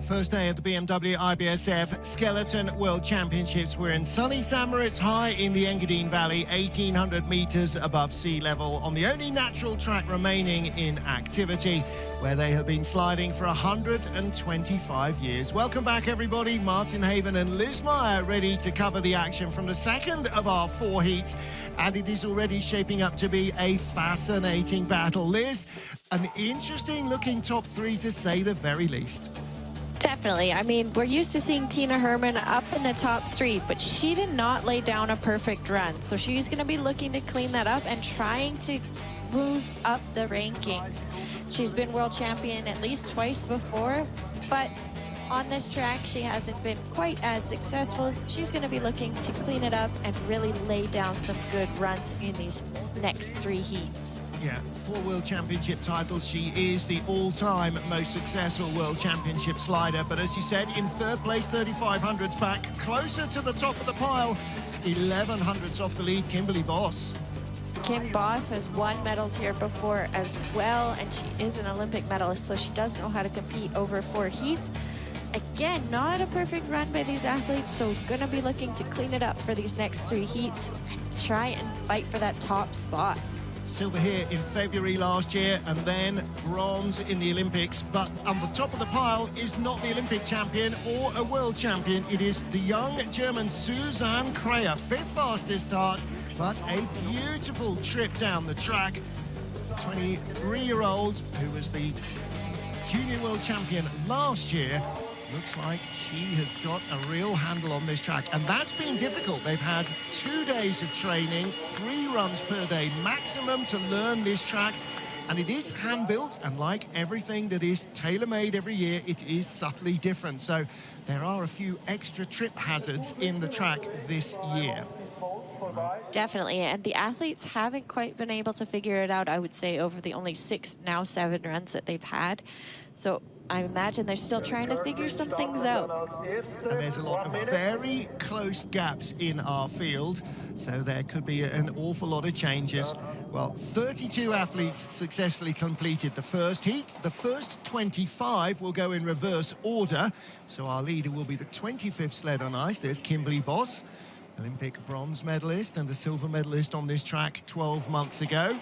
First day at the BMW IBSF Skeleton World Championships. We're in sunny St. Moritz, high in the Engadine Valley, 1,800 meters above sea level, on the only natural track remaining in activity, where they have been sliding for 125 years. Welcome back, everybody. Martin Haven and Liz Meyer ready to cover the action from the second of our 4 heats, and it is already shaping up to be a fascinating battle. Liz, an interesting-looking top 3 to say the very least. Definitely. I mean, we're used to seeing Tina Herman up in the top 3, but she did not lay down a perfect run. So she's going to be looking to clean that up and trying to move up the rankings. She's been world champion at least twice before, but on this track, she hasn't been quite as successful. She's going to be looking to clean it up and really lay down some good runs in these next 3 heats. Yeah, 4 World Championship titles. She is the all-time most successful World Championship slider. But as you said, in 3rd place, 3,500s back, closer to the top of the pile, 1,100s off the lead, Kimberly Boss. Kim Boss has won medals here before as well, and she is an Olympic medalist, so she does know how to compete over 4 heats. Again, not a perfect run by these athletes, so gonna be looking to clean it up for these next 3 heats and try and fight for that top spot. Silver here in February last year, and then bronze in the Olympics. But on the top of the pile is not the Olympic champion or a world champion. It is the young German Susanne Kreher, 5th fastest start, but a beautiful trip down the track. The 23-year-old, who was the junior world champion last year, looks like she has got a real handle on this track, and that's been difficult. They've had 2 days of training, 3 runs per day maximum to learn this track, and it is hand-built, and like everything that is tailor-made every year, it is subtly different. So there are a few extra trip hazards in the track this year. Definitely, and the athletes haven't quite been able to figure it out, I would say, over the only 6, now 7 runs that they've had. So I imagine they're still trying to figure some things out. And there's a lot of very close gaps in our field, so there could be an awful lot of changes. Well, 32 athletes successfully completed the first heat. The first 25 will go in reverse order, so our leader will be the 25th sled on ice. There's Kimberly Boss, Olympic bronze medalist and a silver medalist on this track 12 months ago.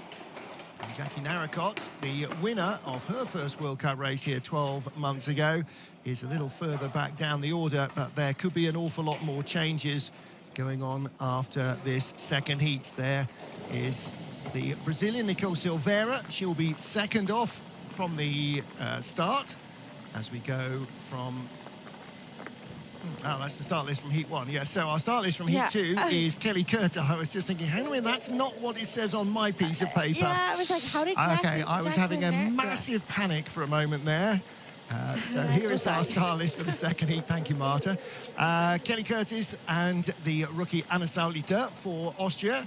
And Jackie Narracott, the winner of her first World Cup race here 12 months ago, is a little further back down the order, but there could be an awful lot more changes going on after this second heat. There is the Brazilian Nicole Silveira. She'll be second off from the start as we go from... Oh, that's the start list from Heat 1. Yeah, so our start list from Heat 2 is Kelly Curter. I was just thinking, hang on a minute, that's not what it says on my piece of paper. Yeah, I was like, how did Jack... Okay, I was having a massive panic for a moment there. So here is our start list for the second heat. Thank you, Marta. Kelly Curtis and the rookie Anna Sauliter for Austria.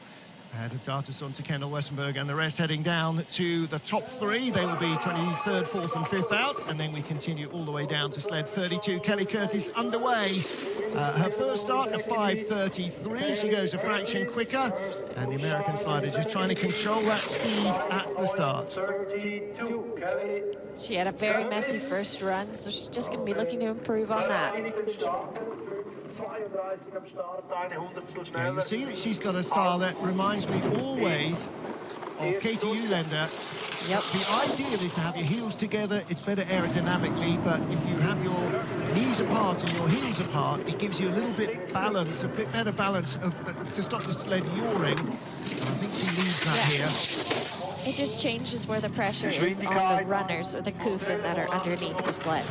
Ahead of Dartusson to Kendall Wessenberg, and the rest heading down to the top 3. They will be 23rd, 4th and 5th out, and then we continue all the way down to sled 32. Kelly Curtis underway. Her first start at 5:33. She goes a fraction quicker, and the American slider just trying to control that speed at the start. She had a very messy first run, so she's just going to be looking to improve on that. Yeah, you see that she's got a style that reminds me always of Katie Uhlaender. Yep. The ideal is to have your heels together. It's better aerodynamically, but if you have your knees apart and your heels apart, it gives you a little bit balance, a bit better balance of to stop the sled yawing. And I think she leads that here. It just changes where the pressure is on the runners or the Kufin that are underneath the sled.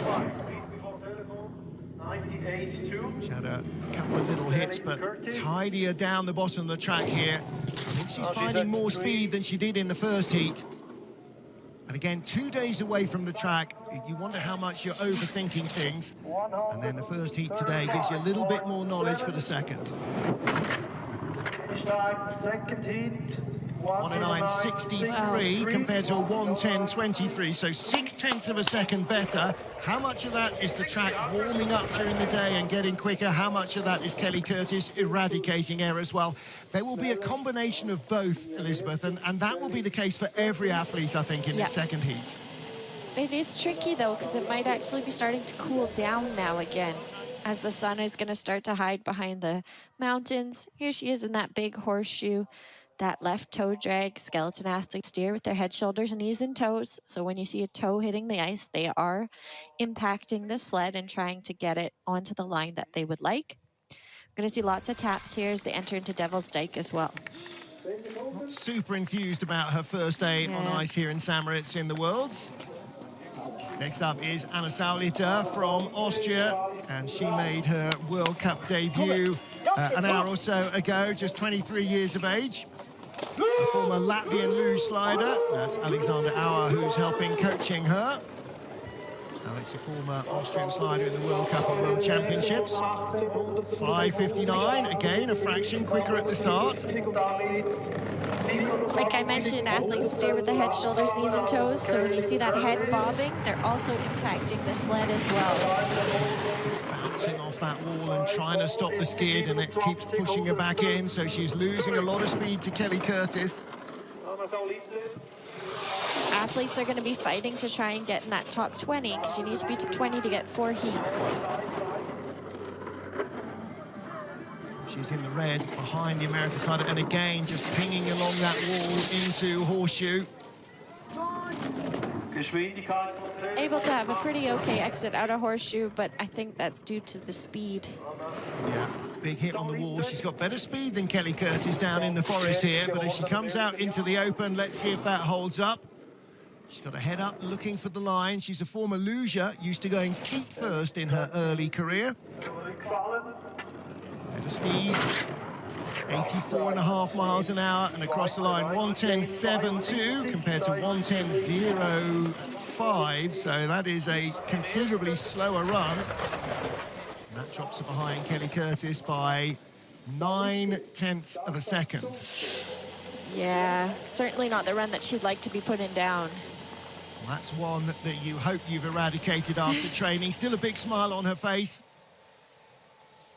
She had a couple of little hits, but tidier down the bottom of the track here. I think she's finding more speed than she did in the first heat. And again, 2 days away from the track, you wonder how much you're overthinking things. And then the first heat today gives you a little bit more knowledge for the second. Second heat. 109.63 compared to a 110.23, so 0.6 of a second better. How much of that is the track warming up during the day and getting quicker? How much of that is Kelly Curtis eradicating errors? Well, there will be a combination of both, Elizabeth, and that will be the case for every athlete, I think, in the second heat. It is tricky, though, because it might actually be starting to cool down now again, as the sun is going to start to hide behind the mountains. Here she is in that big horseshoe, that left toe drag. Skeleton athletes steer with their head, shoulders, knees, and toes. So when you see a toe hitting the ice, they are impacting the sled and trying to get it onto the line that they would like. We're going to see lots of taps here as they enter into Devil's Dyke as well. Not super enthused about her first day on ice here in Samoritz in the Worlds. Next up is Anna Sauliter from Austria, and she made her World Cup debut an hour or so ago, just 23 years of age. A former Latvian luge slider, that's Alexander Auer who's helping coaching her. Alex, a former Austrian slider in the World Cup and World Championships. 5:59, again, a fraction quicker at the start. Like I mentioned, athletes steer with the head, shoulders, knees, and toes. So when you see that head bobbing, they're also impacting the sled as well. Keeps bouncing off that wall and trying to stop the skid, and it keeps pushing her back in. So she's losing a lot of speed to Kelly Curtis. Athletes are going to be fighting to try and get in that top 20, because you need to be top 20 to get 4 heats. She's in the red behind the American side, and again just pinging along that wall into horseshoe. Able to have a pretty okay exit out of horseshoe, but I think that's due to the speed. Yeah, big hit on the wall. She's got better speed than Kelly Curtis down in the forest here, but as she comes out into the open, let's see if that holds up. She's got a head up looking for the line. She's a former luger, used to going feet first in her early career. Better speed, 84.5 miles an hour, and across the line 110.72 compared to 110.05, so that is a considerably slower run. And that drops her behind Kelly Curtis by 0.9 of a second. Yeah, certainly not the run that she'd like to be putting down. Well, that's one that you hope you've eradicated after training. Still a big smile on her face.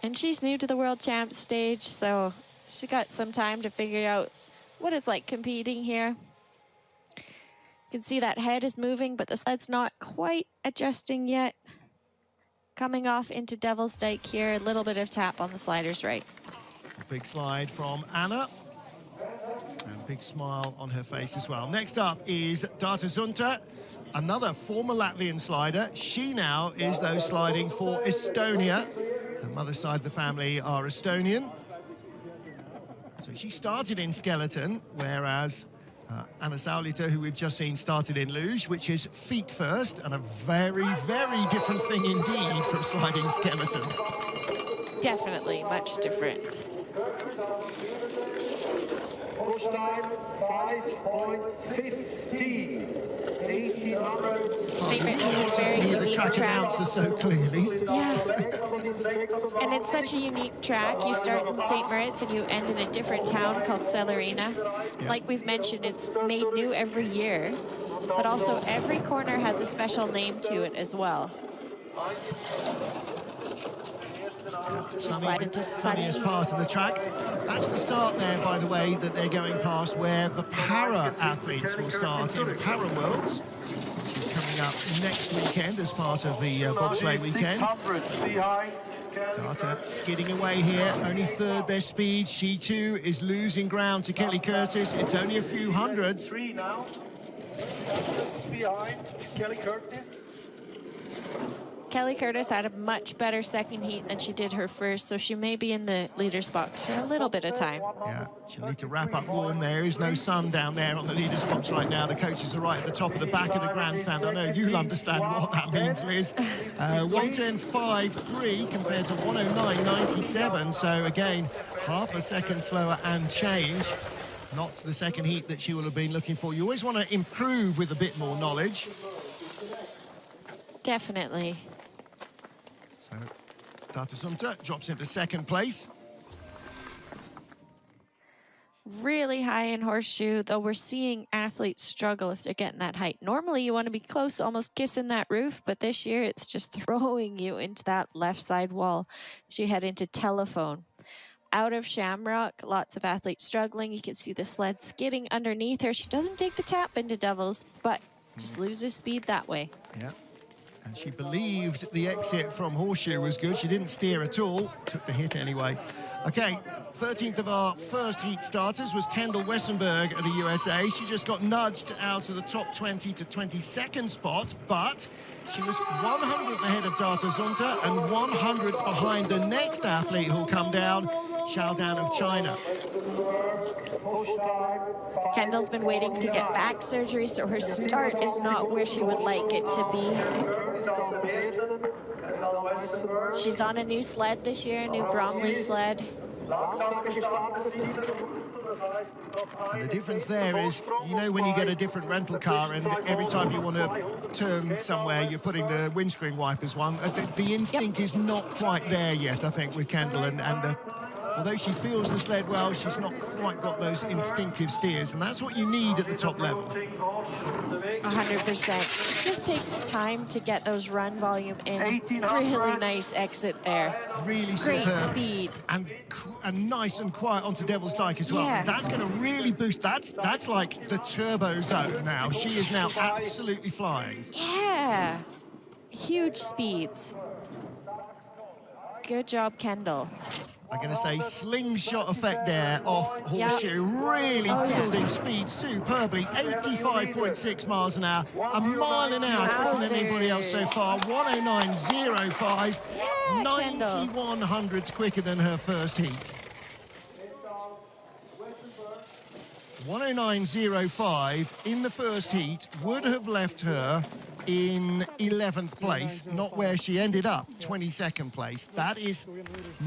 And she's new to the World Champs stage, so she got some time to figure out what it's like competing here. You can see that head is moving, but the sled's not quite adjusting yet. Coming off into Devil's Dyke here, a little bit of tap on the sliders right. A big slide from Anna. And a big smile on her face as well. Next up is Data Zunta, another former Latvian slider. She now is, though, sliding for Estonia. Her mother's side of the family are Estonian. So she started in skeleton, whereas Anna Sauliter, who we've just seen, started in luge, which is feet first, and a very, very different thing indeed from sliding skeleton. Definitely much different. Push time 5.50. 1800. Hear the track announcer so clearly. Yeah. And it's such a unique track. You start in St. Moritz and you end in a different town called Celerina. Yeah. Like we've mentioned, it's made new every year, but also every corner has a special name to it as well. Sunniest part of the track. That's the start there, by the way, that they're going past, where the para athletes will start in Para Worlds, which is coming up next weekend as part of the bobsleigh weekend. Tata skidding away here, only third best speed. She too is losing ground to Kelly Curtis. It's only a few hundreds. 3 now. That's behind Kelly Curtis. Kelly Curtis had a much better second heat than she did her first, so she may be in the leader's box for a little bit of time. Yeah, she'll need to wrap up warm. There is no sun down there on the leader's box right now. The coaches are right at the top of the back of the grandstand. I know you'll understand what that means, Liz. 110.53 compared to 109.97. So again, half a second slower and change. Not the second heat that she will have been looking for. You always want to improve with a bit more knowledge. Definitely. So Data Zunta drops into second place. really high in horseshoe, though we're seeing athletes struggle if they're getting that height. Normally you want to be close, almost kissing that roof, but this year it's just throwing you into that left side wall as you head into telephone. Out of Shamrock, lots of athletes struggling. You can see the sled skidding underneath her. She doesn't take the tap into doubles, but just loses speed that way. Yeah. And she believed the exit from horseshoe was good. She didn't steer at all. Took the hit anyway. Okay, 13th of our first heat starters was Kendall Wessenberg of the USA. She just got nudged out of the top 20 to 22nd spot, but she was 100th ahead of Data Zunta and 100th behind the next athlete who'll come down, Xiao Dan of China. Kendall's been waiting to get back surgery, so her start is not where she would like it to be. She's on a new sled this year, a new Bobsleigh sled. And the difference there is, you know, when you get a different rental car and every time you want to turn somewhere, you're putting the windscreen wipers on. The instinct is not quite there yet, I think, with Kendall. And although she feels the sled well, she's not quite got those instinctive steers. And that's what you need at the top level. 100%. It just takes time to get those run volume in. Really nice exit there. Really Great superb. speed. And nice and quiet onto Devil's Dyke as well. Yeah. That's going to really boost. That's like the turbo zone now. She is now absolutely flying. Yeah. Huge speeds. Good job, Kendall. I'm going to say slingshot effect there off horseshoe. Really building speed superbly. 85.6 miles an hour. A mile an hour quicker than anybody else so far. 109.05. 91 hundredths quicker than her first heat. 109.05 in the first heat would have left her in 11th place, not where she ended up, 22nd place. That is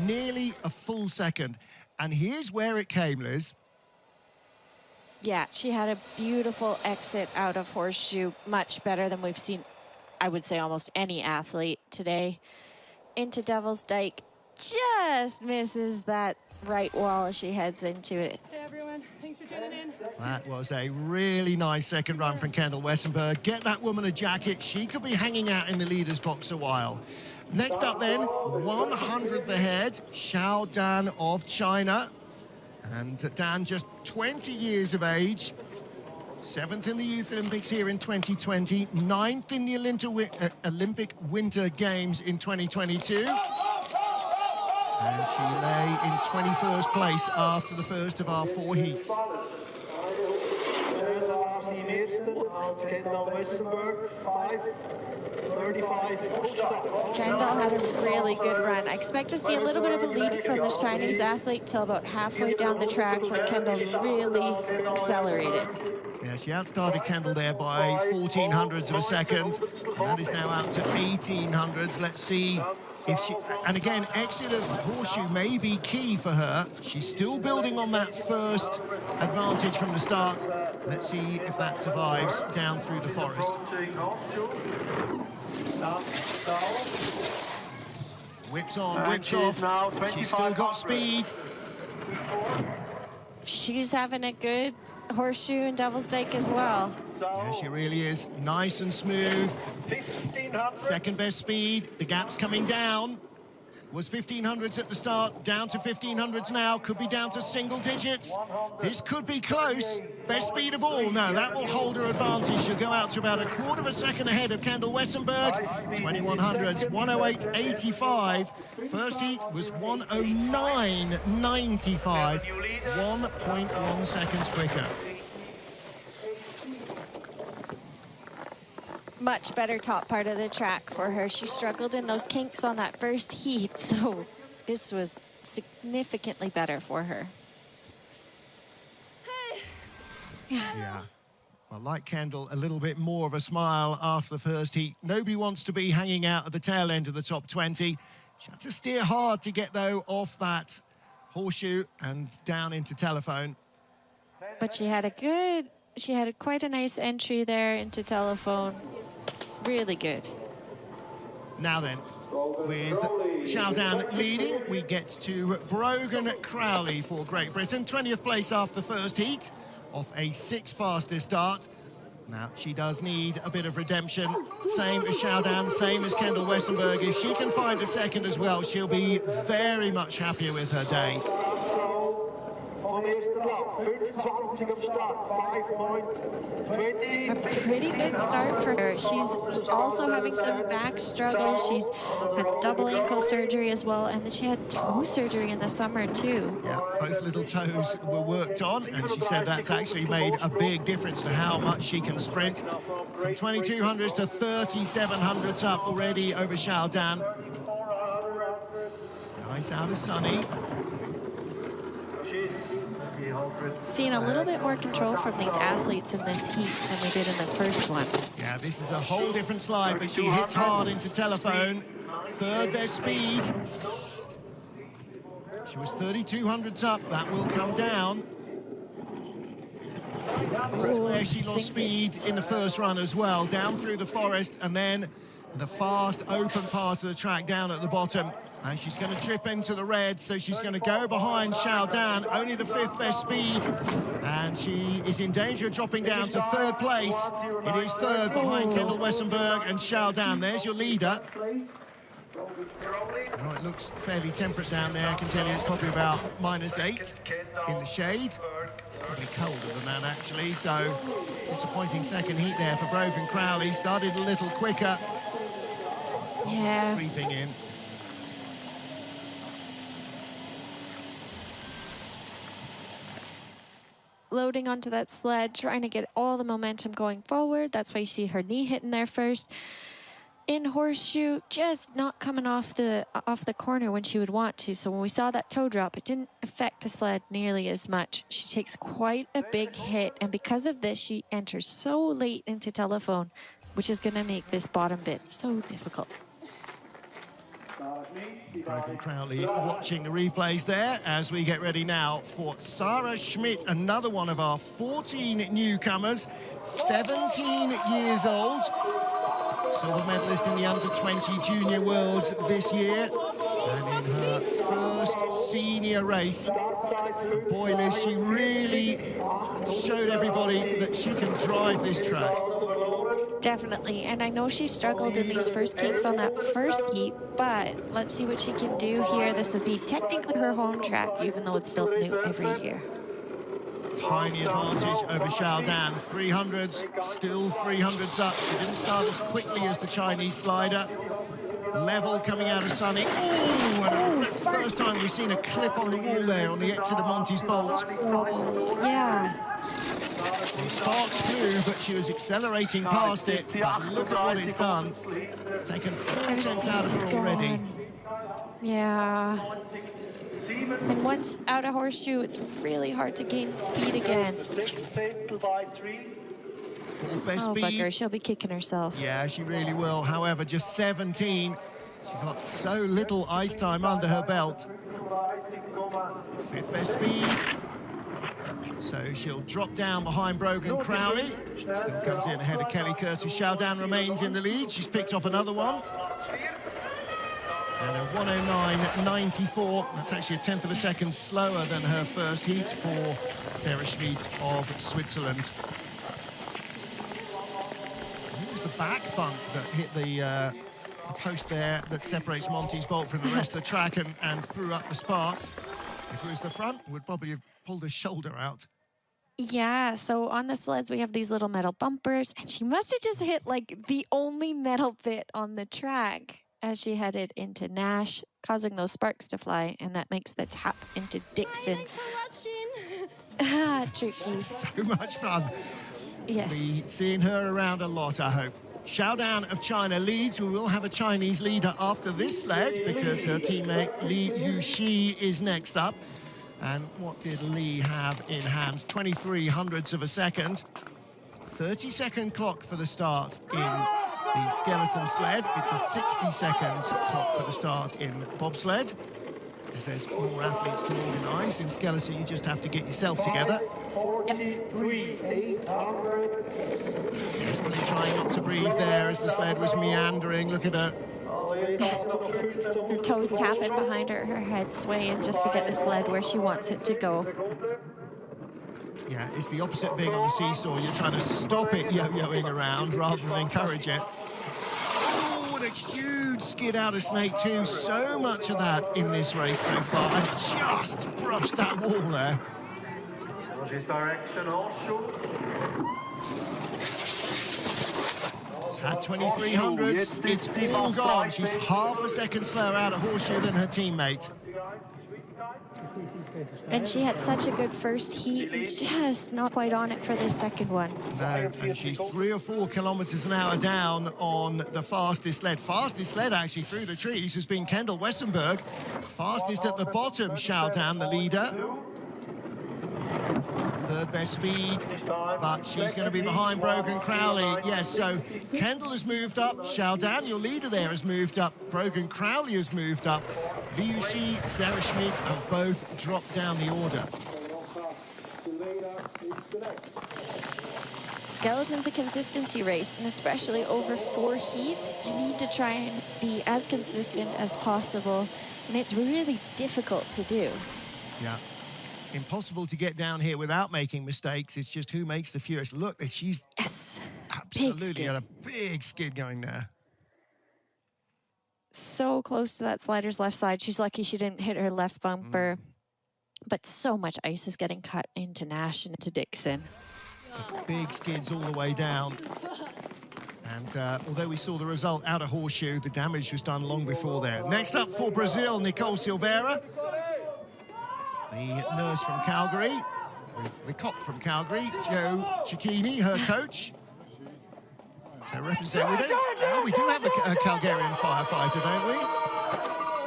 nearly a full second. And here's where it came, Liz. Yeah, she had a beautiful exit out of horseshoe, much better than we've seen, I would say, almost any athlete today. Into Devil's Dyke, just misses that right wall as she heads into it. Hey everyone, thanks for tuning in. That was a really nice second run from Kendall Wessenberg. Get that woman a jacket. She could be hanging out in the leaders box a while. Next up then, 100th ahead, Xiao Dan of China. And Dan just 20 years of age. 7th in the Youth Olympics here in 2020. 9th in the Olympic Winter Games in 2022. And she lay in 21st place after the first of our 4 heats. Kendall had a really good run. I expect to see a little bit of a lead from this Chinese athlete till about halfway down the track when Kendall really accelerated. Yeah, she outstarted Kendall there by 14 hundredths of a second. And that is now out to 18 hundredths. Let's see if she... And again, exit of horseshoe may be key for her. She's still building on that first advantage from the start. Let's see if that survives down through the forest. Whips on, whips off. She's still got speed. She's having a good horseshoe and Devil's Dyke as well. Yeah, she really is. Nice and smooth. Second best speed. The gap's coming down. Was 1500s at the start, down to 1500s now. Could be down to single digits. This could be close. Best speed of all. No, that will hold her advantage. She'll go out to about a quarter of a second ahead of Kendall Wessenberg. 2100s, 108.85. First heat was 109.95. 1.1 seconds quicker. Much better top part of the track for her. She struggled in those kinks on that first heat, so this was significantly better for her. Yeah. Well, like Kendall, a little bit more of a smile after the first heat. Nobody wants to be hanging out at the tail end of the top 20. She had to steer hard to get, though, off that horseshoe and down into telephone. But she had quite a nice entry there into telephone. Really good. Now then, With Xiaodan leading, we get to Brogan Crowley for Great Britain. 20th place after the first heat, off a 6 fastest start. Now, she does need a bit of redemption. Same as Xiaodan, same as Kendall Wessenberg. If she can find a second as well, she'll be very much happier with her day. A pretty good start for her. She's also having some back struggles. She's had double ankle surgery as well, and then she had toe surgery in the summer too. Yeah, both little toes were worked on, and she said that's actually made a big difference to how much she can sprint. From 2200s to 3700s up already over Xiaodan. Nice out of Sunny. Seeing a little bit more control from these athletes in this heat than we did in the first one. Yeah, this is a whole different slide, but she hits hard into telephone. Third best speed. She was 3200s up. That will come down. This is where she lost speed in the first run as well. Down through the forest, and then the fast open part of the track down at the bottom. And she's going to drip into the red, so she's going to go behind Xiaodan, only the 5th best speed. And she is in danger of dropping down to 3rd place. It is 3rd behind Kendall Wessenberg and Xiaodan. There's your leader. Oh, it looks fairly temperate down there. I can tell you it's probably about -8 in the shade. Probably colder than that, actually. So, disappointing second heat there for Brogan Crowley. Started a little quicker. Yeah. Creeping in. Loading onto that sled, trying to get all the momentum going forward. That's why you see her knee hitting there first. In horseshoe, just not coming off the corner when she would want to. So when we saw that toe drop, it didn't affect the sled nearly as much. She takes quite a big hit, and because of this, she enters so late into telephone, which is going to make this bottom bit so difficult. Brogan Crowley watching the replays there as we get ready now for Sarah Schmidt, another one of our 14 newcomers, 17 years old. Silver medalist in the under-20 junior worlds this year. And in her first senior race, boy, Liz, she really showed everybody that she can drive this track. Definitely, and I know she struggled in these first kicks on that first heat, but let's see what she can do here. This would be technically her home track, even though it's built new every year. Tiny advantage over Xiaodan. 300s, still 300s up. She didn't start as quickly as the Chinese slider. Level coming out of Sunny. Oh, and first time we've seen a clip on the wall there on the exit of Monty's Bolt. Yeah. The sparks flew, but she was accelerating past it. But look at what it's done. It's taken 4% out of her already. Yeah. And once out of horseshoe, it's really hard to gain speed again. 4th best speed. Bugger, she'll be kicking herself. Yeah, she really will. However, just 17. She got so little ice time under her belt. 5th best speed. So she'll drop down behind Brogan Crowley. Still comes in ahead of Kelly Curtis. Xiaodan remains in the lead. She's picked off another one. And a 109.94. That's actually a 1/10 of a second slower than her first heat for Sarah Schmidt of Switzerland. I think it was the back bump that hit the post there that separates Monty's Bolt from the rest of the track and threw up the sparks. If it was the front, would probably have pulled her shoulder out. Yeah, so on the sleds, we have these little metal bumpers, and she must have just hit, like, the only metal bit on the track as she headed into Nash, causing those sparks to fly, and that makes the tap into Dixon. Tricky. So much fun. Yes. We'll be seeing her around a lot, I hope. Xiaodan of China leads. We will have a Chinese leader after this sled because her teammate Li Yuxi is next up. And what did Li have in hand? 2300ths of a second. 30-second clock for the start in the skeleton sled. It's a 60-second clock for the start in bobsled. Because there's more athletes to organise. In skeleton, you just have to get yourself together. Desperately trying not to breathe there as the sled was meandering. Look at her. Her toes tapping behind her, her head swaying just to get the sled where she wants it to go. Yeah, it's the opposite of being on the seesaw. You're trying to stop it yo-yoing around rather than encourage it. Oh, what a huge skid out of Snake 2. So much of that in this race so far. And just brushed that wall there. At 2300s, it's all gone. She's half a second slower out of Horseshoe than her teammate. And she had such a good first heat, just not quite on it for this second one. No, and she's 3 or 4 kilometers an hour down on the fastest sled. Fastest sled, actually, through the trees has been Kendall Wessenberg. Fastest at the bottom, Xiaodan, the leader. Third best speed, but she's going to be behind Brogan Crowley. Yes, so Kendall has moved up. Xiaodan, your leader there, has moved up. Brogan Crowley has moved up. Liu Shi, Sarah Schmidt have both dropped down the order. Skeleton's a consistency race, and especially over 4 heats, you need to try and be as consistent as possible, and it's really difficult to do. Yeah. Impossible to get down here without making mistakes. It's just who makes the fewest. Look, she's absolutely got a big skid going there. So close to that slider's left side. She's lucky she didn't hit her left bumper. But so much ice is getting cut into Nash and into Dixon. Big skids all the way down. And although we saw the result out of Horseshoe, the damage was done long before there. Next up for Brazil, Nicole Silveira. The nurse from Calgary, with the cop from Calgary, Joe Cicchini, her coach. So represent, we do have a Calgarian firefighter, don't we?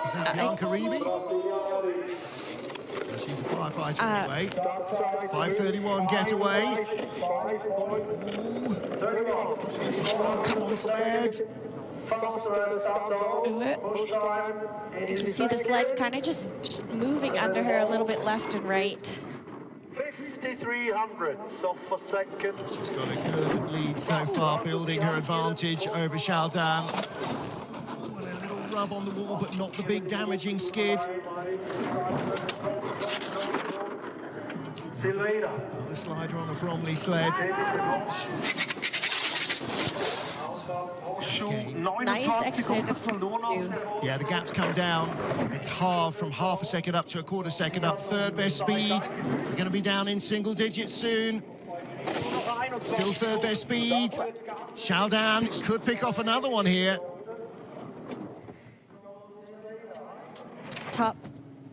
Is that Bianca Reeby? Well, she's a firefighter anyway. 5:31 getaway. Ooh. Come on, sled. You can see the sled kind of just moving under her a little bit left and right. 5300ths off for second. She's got a good lead so far, building her advantage over Xiaodan. And a little rub on the wall, but not the big damaging skid. See you later. Another slider on a Bromley sled. Nice exit. Yeah, the gap's come down. It's halved from half a second up to a quarter second up. Third best speed. We're going to be down in single digits soon. Still third best speed. Xiaodan could pick off another one here. Top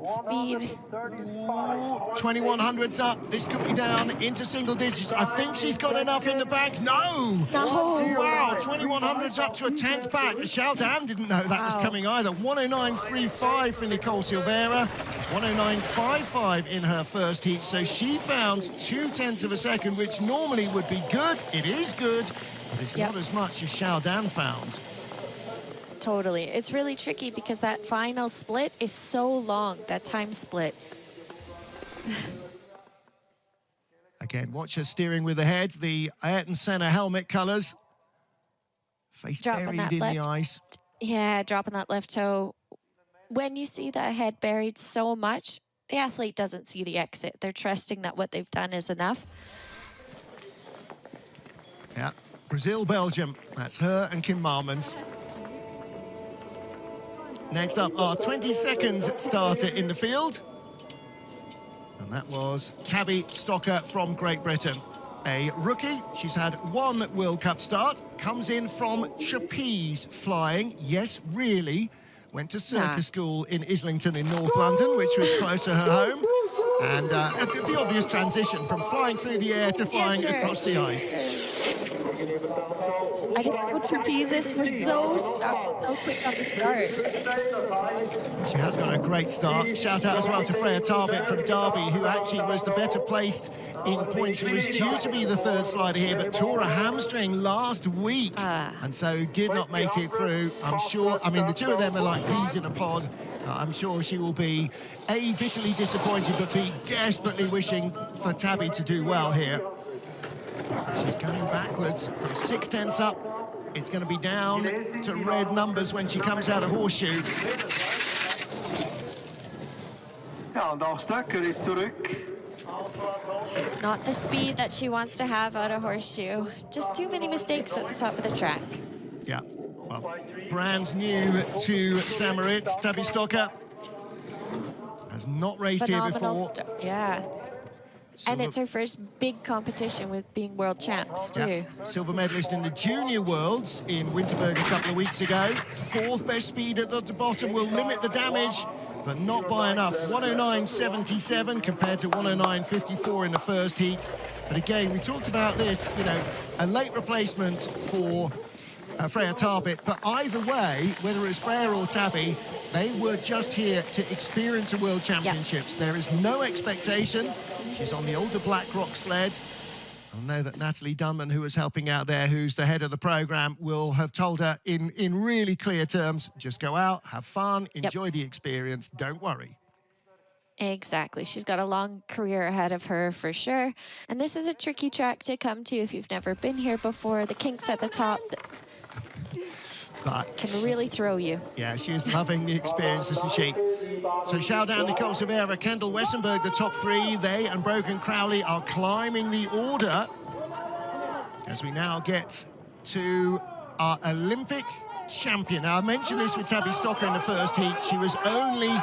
speed. 2100's up. This could be down into single digits. I think she's got enough in the bank. No! No! Wow, 2100's up to a 10th back. Xiaodan didn't know that was coming either. 109.35 for Nicole Silveira. 109.55 in her first heat. So she found 0.2 of a second, which normally would be good. It is good, but it's not as much as Xiaodan found. Totally. It's really tricky because that final split is so long, that time split. Again, watch her steering with the head, the Ayrton Senna helmet colours. Face buried in the ice. Yeah, dropping that left toe. When you see that head buried so much, the athlete doesn't see the exit. They're trusting that what they've done is enough. Yeah, Brazil, Belgium. That's her and Kim Marmans. Next up, our 22nd starter in the field. And that was Tabby Stocker from Great Britain. A rookie, she's had 1 World Cup start, comes in from trapeze flying. Yes, really. Went to circus school in Islington in North London, which was close to her home. And the obvious transition from flying through the air to flying across the ice. I didn't know trapezes were so quick on the start. She has got a great start. Shout out as well to Freya Tarbit from Derby, who actually was the better placed in points. She was due to be the 3rd slider here, but tore a hamstring last week, and so did not make it through. I'm sure, I mean, the two of them are like peas in a pod. I'm sure she will be, A, bitterly disappointed, but B, desperately wishing for Tabby to do well here. She's going backwards from 0.6 up it's going to be down to red numbers when she comes out of horseshoe. Ja, de Stöcker is zurück. Not the speed that she wants to have out of horseshoe. Just too many mistakes at the top of the track. Yeah, well, brand new to Samarit, Tabby Stocker. Has not raced Phenomenal here before. Yeah. And it's her first big competition with being world champs, too. Yeah. Silver medalist in the Junior Worlds in Winterberg a couple of weeks ago. Fourth best speed at the bottom will limit the damage, but not by enough. 109.77 compared to 109.54 in the first heat. But again, we talked about this, you know, a late replacement for Freya Tarbit, but either way, whether it's Freya or Tabby, they were just here to experience a World Championships. Yep. There is no expectation. She's on the older Blackrock sled. I know that Natalie Dunman, who was helping out there, who's the head of the program, will have told her in really clear terms, just go out, have fun, enjoy the experience, don't worry. Exactly. She's got a long career ahead of her for sure. And this is a tricky track to come to if you've never been here before. The kinks at the top but can really throw you. Yeah, she is loving the experience, isn't she? So Shoudan, Nicole Severa, Kendall Wessenberg, the top three. They and Brogan Crowley are climbing the order as we now get to our Olympic champion. Now, I mentioned this with Tabby Stocker in the first heat. She was only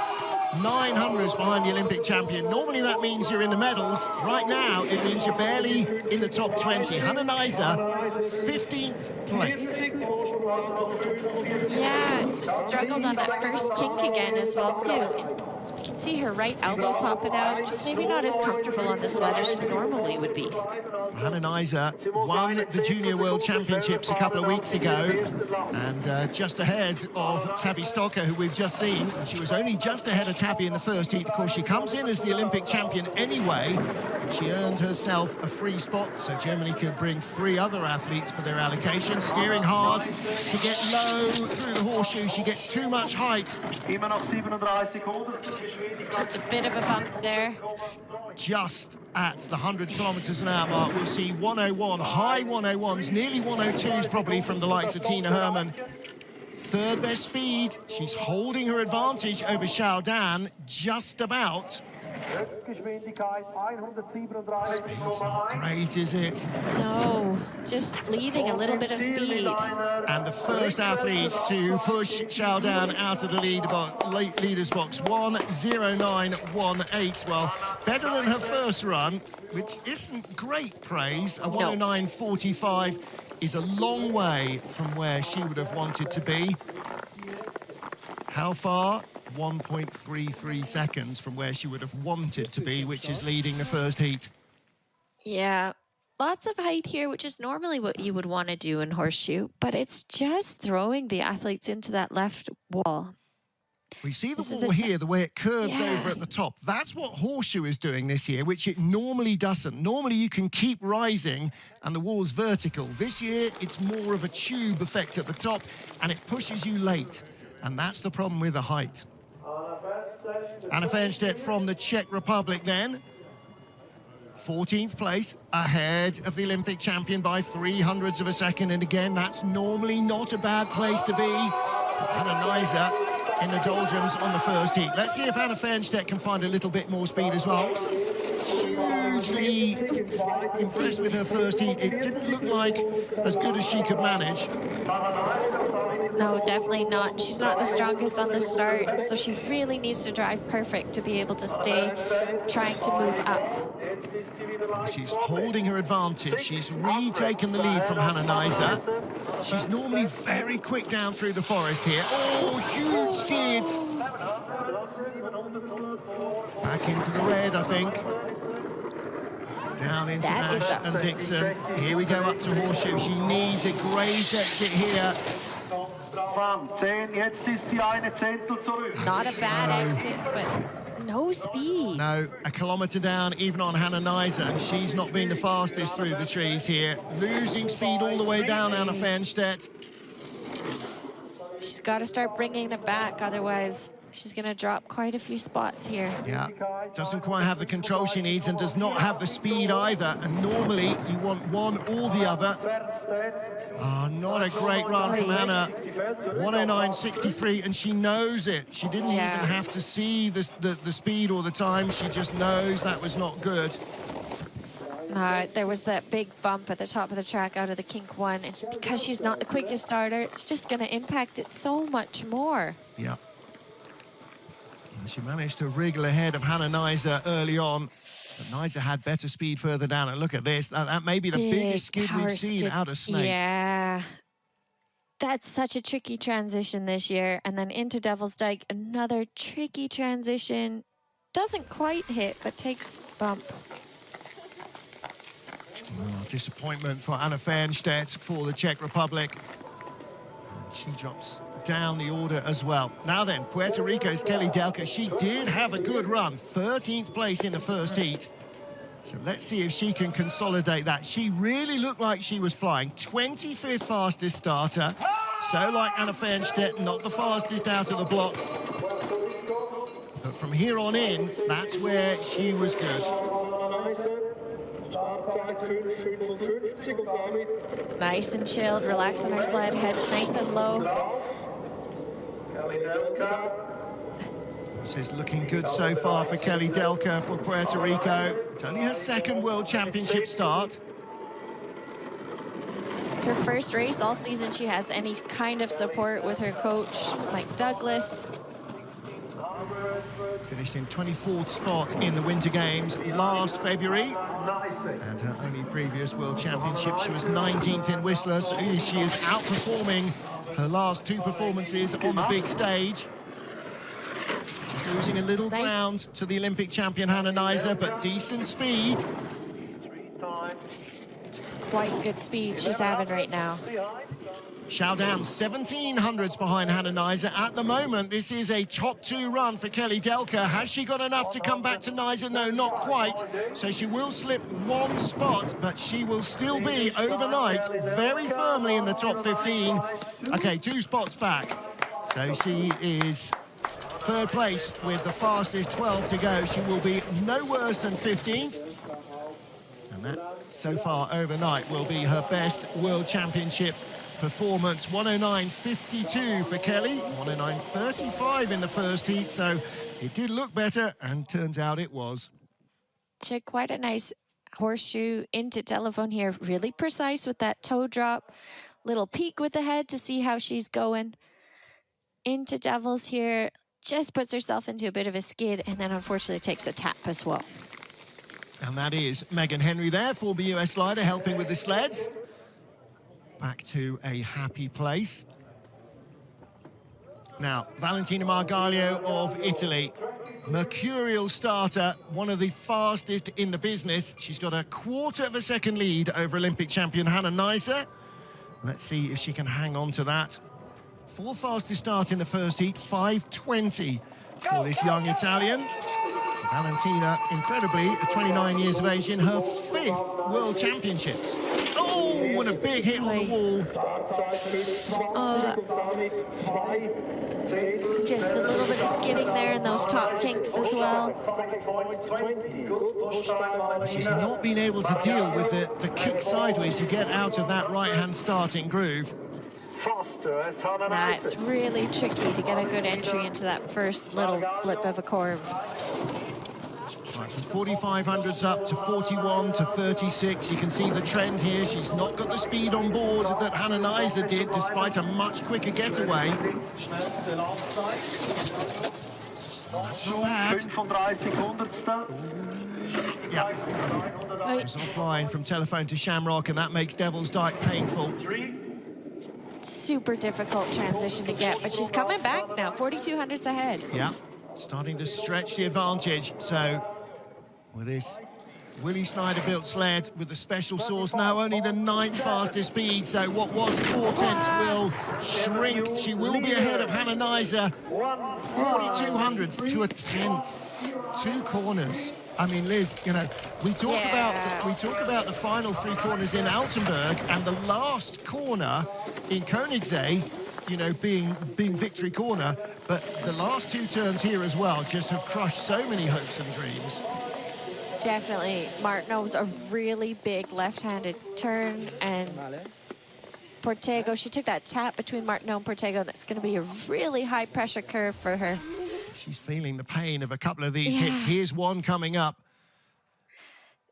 900s behind the Olympic champion. Normally that means you're in the medals. Right now, it means you're barely in the top 20. Hannah Nizer, 15th place. Yeah, just struggled on that first kink again as well, too. You can see her right elbow popping out. She's maybe not as comfortable on the sled as she normally would be. Hannah Nizer won the Junior World Championships a couple of weeks ago, and just ahead of Tabby Stocker, who we've just seen. And she was only just ahead of Tabby in the first heat. Of course, she comes in as the Olympic champion anyway. She earned herself a free spot, so Germany could bring 3 other athletes for their allocation. Steering hard to get low through the horseshoe. She gets too much height. Just a bit of a bump there. Just at the 100 kilometers an hour mark, we'll see 101, high 101s, nearly 102s probably from the likes of Tina Hermann. Third best speed. She's holding her advantage over Shoudan just about. Speed's not great, is it? No, just bleeding a little bit of speed. And the first athletes to push Shoudan out of the leaders box, 1:09.18. Well, better than her first run, which isn't great praise. A 1:09.45 is a long way from where she would have wanted to be. How far? 1.33 seconds from where she would have wanted to be, which is leading the first heat. Yeah, lots of height here, which is normally what you would want to do in horseshoe, but it's just throwing the athletes into that left wall. We see the wall here, the way it curves over at the top. That's what horseshoe is doing this year, which it normally doesn't. Normally you can keep rising and the wall's vertical. This year, it's more of a tube effect at the top and it pushes you late. And that's the problem with the height. Anna Fernstedt from the Czech Republic then. 14th place, ahead of the Olympic champion by 0.03 of a second. And again, that's normally not a bad place to be. Hannah Nizer in the doldrums on the first heat. Let's see if Anna Fernstedt can find a little bit more speed as well. Hugely impressed with her first heat. It didn't look like as good as she could manage. No, definitely not. She's not the strongest on the start, so she really needs to drive perfect to be able to stay trying to move up. She's holding her advantage. She's retaken the lead from Hannah Nizer. She's normally very quick down through the forest here. Oh, huge skid. Back into the red, I think. Down into Nash and Dixon. Here we go up to horseshoe. She needs a great exit here. Not a bad exit, but no speed. No, a kilometre down, even on Hannah Nizer, and she's not been the fastest through the trees here. Losing speed all the way down, Anna Fernstedt. She's got to start bringing it back, otherwise she's going to drop quite a few spots here. Yeah, doesn't quite have the control she needs and does not have the speed either. And normally you want one or the other. not a great run from Anna. 109.63, and she knows it. She didn't even have to see the speed or the time. She just knows that was not good. There was that big bump at the top of the track out of the kink one, and because she's not the quickest starter, it's just going to impact it so much more. Yeah. And she managed to wriggle ahead of Hannah Neiser early on. But Neiser had better speed further down. And look at this. That may be the biggest skid we've seen out of Snake. Yeah. That's such a tricky transition this year. And then into Devil's Dyke, another tricky transition. Doesn't quite hit, but takes bump. Oh, disappointment for Anna Fernstedt for the Czech Republic. And she drops down the order as well. Now then, Puerto Rico's Kelly Delka. She did have a good run, 13th place in the first heat. So let's see if she can consolidate that. She really looked like she was flying. 25th fastest starter. So like Anna Fernstedt, not the fastest out of the blocks. But from here on in, that's where she was good. Nice and chilled, relax on her sled, head's nice and low. This is looking good so far for Kelly Delka for Puerto Rico. It's only her second World Championship start. It's her first race all season she has any kind of support with her coach, Mike Douglas. Finished in 24th spot in the Winter Games last February. And her only previous World Championship, she was 19th in Whistler, so she is outperforming her last two performances on the big stage. Just losing a little ground to the Olympic champion Hannah Neiser, but decent speed. Quite good speed she's having right now. Xiaodan 1700s behind Hannah Neiser. At the moment, this is a top two run for Kelly Delka. Has she got enough to come back to Neiser? No, not quite. So she will slip one spot, but she will still be overnight very firmly in the top 15. Okay, 2 spots back. So she is third place with the fastest 12 to go. She will be no worse than 15th. And that, so far overnight, will be her best World Championship performance. 109.52 for Kelly, 109.35 in the first heat, so it did look better, and turns out it was. She had quite a nice horseshoe into telephone here, really precise with that toe drop, little peek with the head to see how she's going. Into Devils here, just puts herself into a bit of a skid, and then unfortunately takes a tap as well. And that is Megan Henry there, former US slider, helping with the sleds. Back to a happy place. Now, Valentina Margaglio of Italy. Mercurial starter, one of the fastest in the business. She's got a quarter of a second lead over Olympic champion Hannah Neiser. Let's see if she can hang on to that. 4th fastest start in the first heat, 5:20 for this young Italian. Valentina, incredibly, at 29 years of age, in her 5th World Championships. Oh, and a big hit on the wall. Just a little bit of skidding there in those top kinks as well. She's not been able to deal with the kick sideways you get out of that right-hand starting groove. It's really tricky to get a good entry into that first little blip of a curve. Right, from 4500s up to 41 to 36. You can see the trend here. She's not got the speed on board that Hannah Neiser did, despite a much quicker getaway. Oh, that's not bad. Yeah. She was offline from Telephone to Shamrock, and that makes Devil's Dyke painful. Super difficult transition to get, but she's coming back now, 4200s ahead. Yeah, starting to stretch the advantage. So with this Willie Snyder-built sled with the special sauce, now only the 9th fastest speed, so what was 4/10 will shrink. She will be ahead of Hannah Neiser, 4200s to a 10th. 2 corners. I mean, Liz, you know, we talk about the final 3 corners in Altenburg, and the last corner in Koenigsee, you know, being victory corner, but the last 2 turns here as well just have crushed so many hopes and dreams. Definitely. Martineau was a really big left-handed turn, and Portego. She took that tap between Martineau and Portego. That's going to be a really high pressure curve for her. She's feeling the pain of a couple of these hits. Here's one coming up.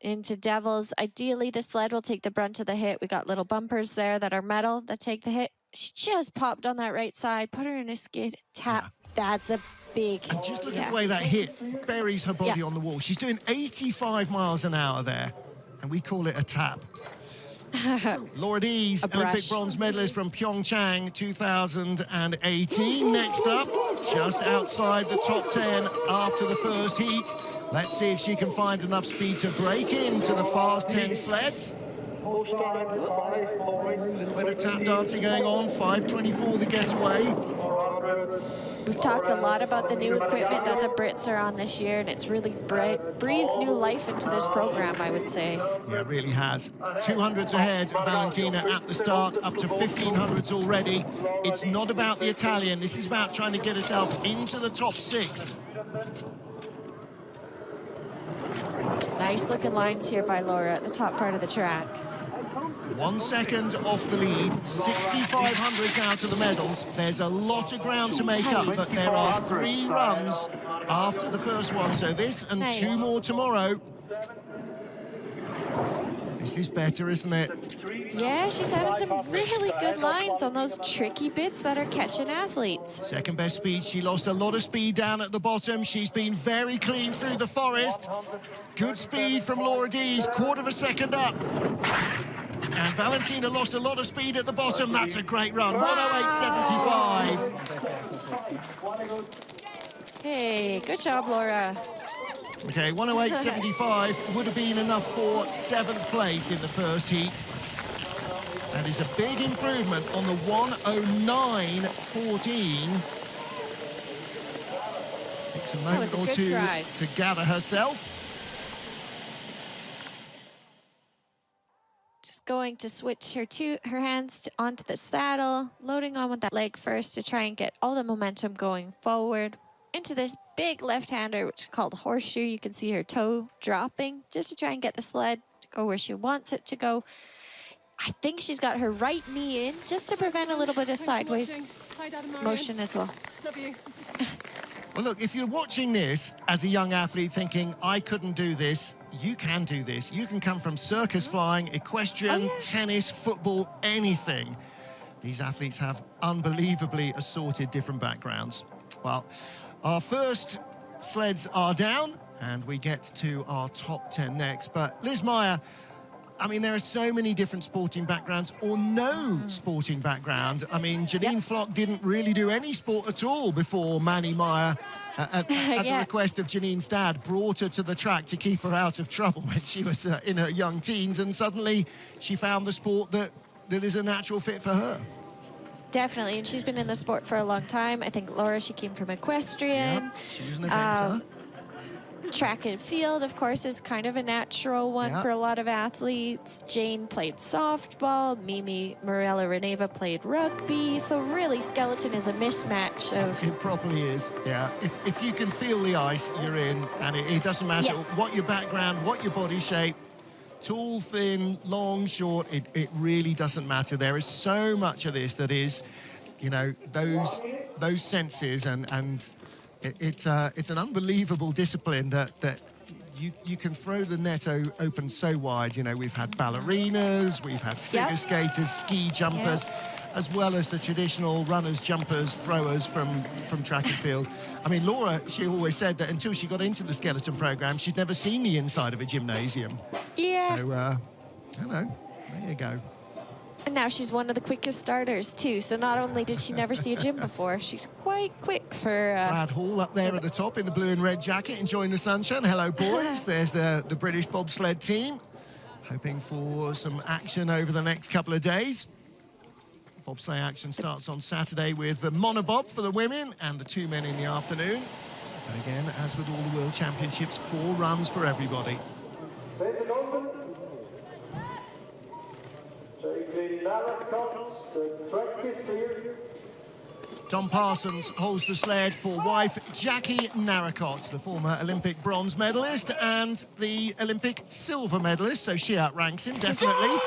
Into Devils. Ideally, the sled will take the brunt of the hit. We got little bumpers there that are metal that take the hit. She just popped on that right side, put her in a skid, tap. That's a big hit. And just look at the way that hit buries her body on the wall. She's doing 85 miles an hour there, and we call it a tap. Laura Dees, Olympic bronze medalist from Pyeongchang 2018. Next up, just outside the top 10 after the first heat. Let's see if she can find enough speed to break into the fast 10 sleds. A little bit of tap dancing going on, 5:24 the getaway. We've talked a lot about the new equipment that the Brits are on this year, and it's really breathed new life into this program, I would say. Yeah, it really has. 200s ahead, Valentina at the start, up to 1500s already. It's not about the Italian, this is about trying to get herself into the top 6. Nice looking lines here by Laura at the top part of the track. 1 second off the lead, 6500s out of the medals. There's a lot of ground to make up, but there are 3 runs after the first one. So this and 2 more tomorrow. This is better, isn't it? Yeah, she's having some really good lines on those tricky bits that are catching athletes. Second best speed. She lost a lot of speed down at the bottom. She's been very clean through the forest. Good speed from Laura Dees, quarter of a second up. And Valentina lost a lot of speed at the bottom. That's a great run, 108.75. Hey, good job, Laura. Okay, 108.75 would have been enough for 7th place in the first heat. That is a big improvement on the 109.14. Takes a moment or two to gather herself. Just going to switch her hands onto the saddle, loading on with that leg first to try and get all the momentum going forward. Into this big left-hander, which is called horseshoe. You can see her toe dropping just to try and get the sled to go where she wants it to go. I think she's got her right knee in just to prevent a little bit of sideways motion as well. Love you. Well, look, if you're watching this as a young athlete thinking, I couldn't do this, you can do this. You can come from circus flying, equestrian, tennis, football, anything. These athletes have unbelievably assorted different backgrounds. Well, our first sleds are down, and we get to our top 10 next. But Liz Meyer, I mean, there are so many different sporting backgrounds or no sporting background. I mean, Janine Flock didn't really do any sport at all before Manny Meyer, at the request of Janine's dad, brought her to the track to keep her out of trouble when she was in her young teens. And suddenly she found the sport that is a natural fit for her. Definitely, and she's been in the sport for a long time. I think Laura, she came from equestrian. Yep, she was an eventer. Track and field, of course, is kind of a natural one for a lot of athletes. Jane played softball. Mimi Morella Reneva played rugby. So really, skeleton is a mismatch of... It probably is, yeah. If you can feel the ice, you're in, and it doesn't matter what your background, what your body shape, tall, thin, long, short, it really doesn't matter. There is so much of this that is, you know, those senses, and it's an unbelievable discipline that you can throw the net open so wide. You know, we've had ballerinas, we've had figure skaters, ski jumpers, as well as the traditional runners, jumpers, throwers from track and field. I mean, Laura, she always said that until she got into the skeleton program, she'd never seen the inside of a gymnasium. Yeah. So, I don't know, there you go. And now she's one of the quickest starters, too. So not only did she never see a gym before, she's quite quick for... Brad Hall up there at the top in the blue and red jacket, enjoying the sunshine. Hello, boys. There's the British bobsled team, hoping for some action over the next couple of days. Bobsleigh action starts on Saturday with the Monobob for the women and the 2 men in the afternoon. And again, as with all the World Championships, 4 runs for everybody. Tom Parsons holds the sled for wife Jackie Narracott, the former Olympic bronze medalist and the Olympic silver medalist, so she outranks him, definitely.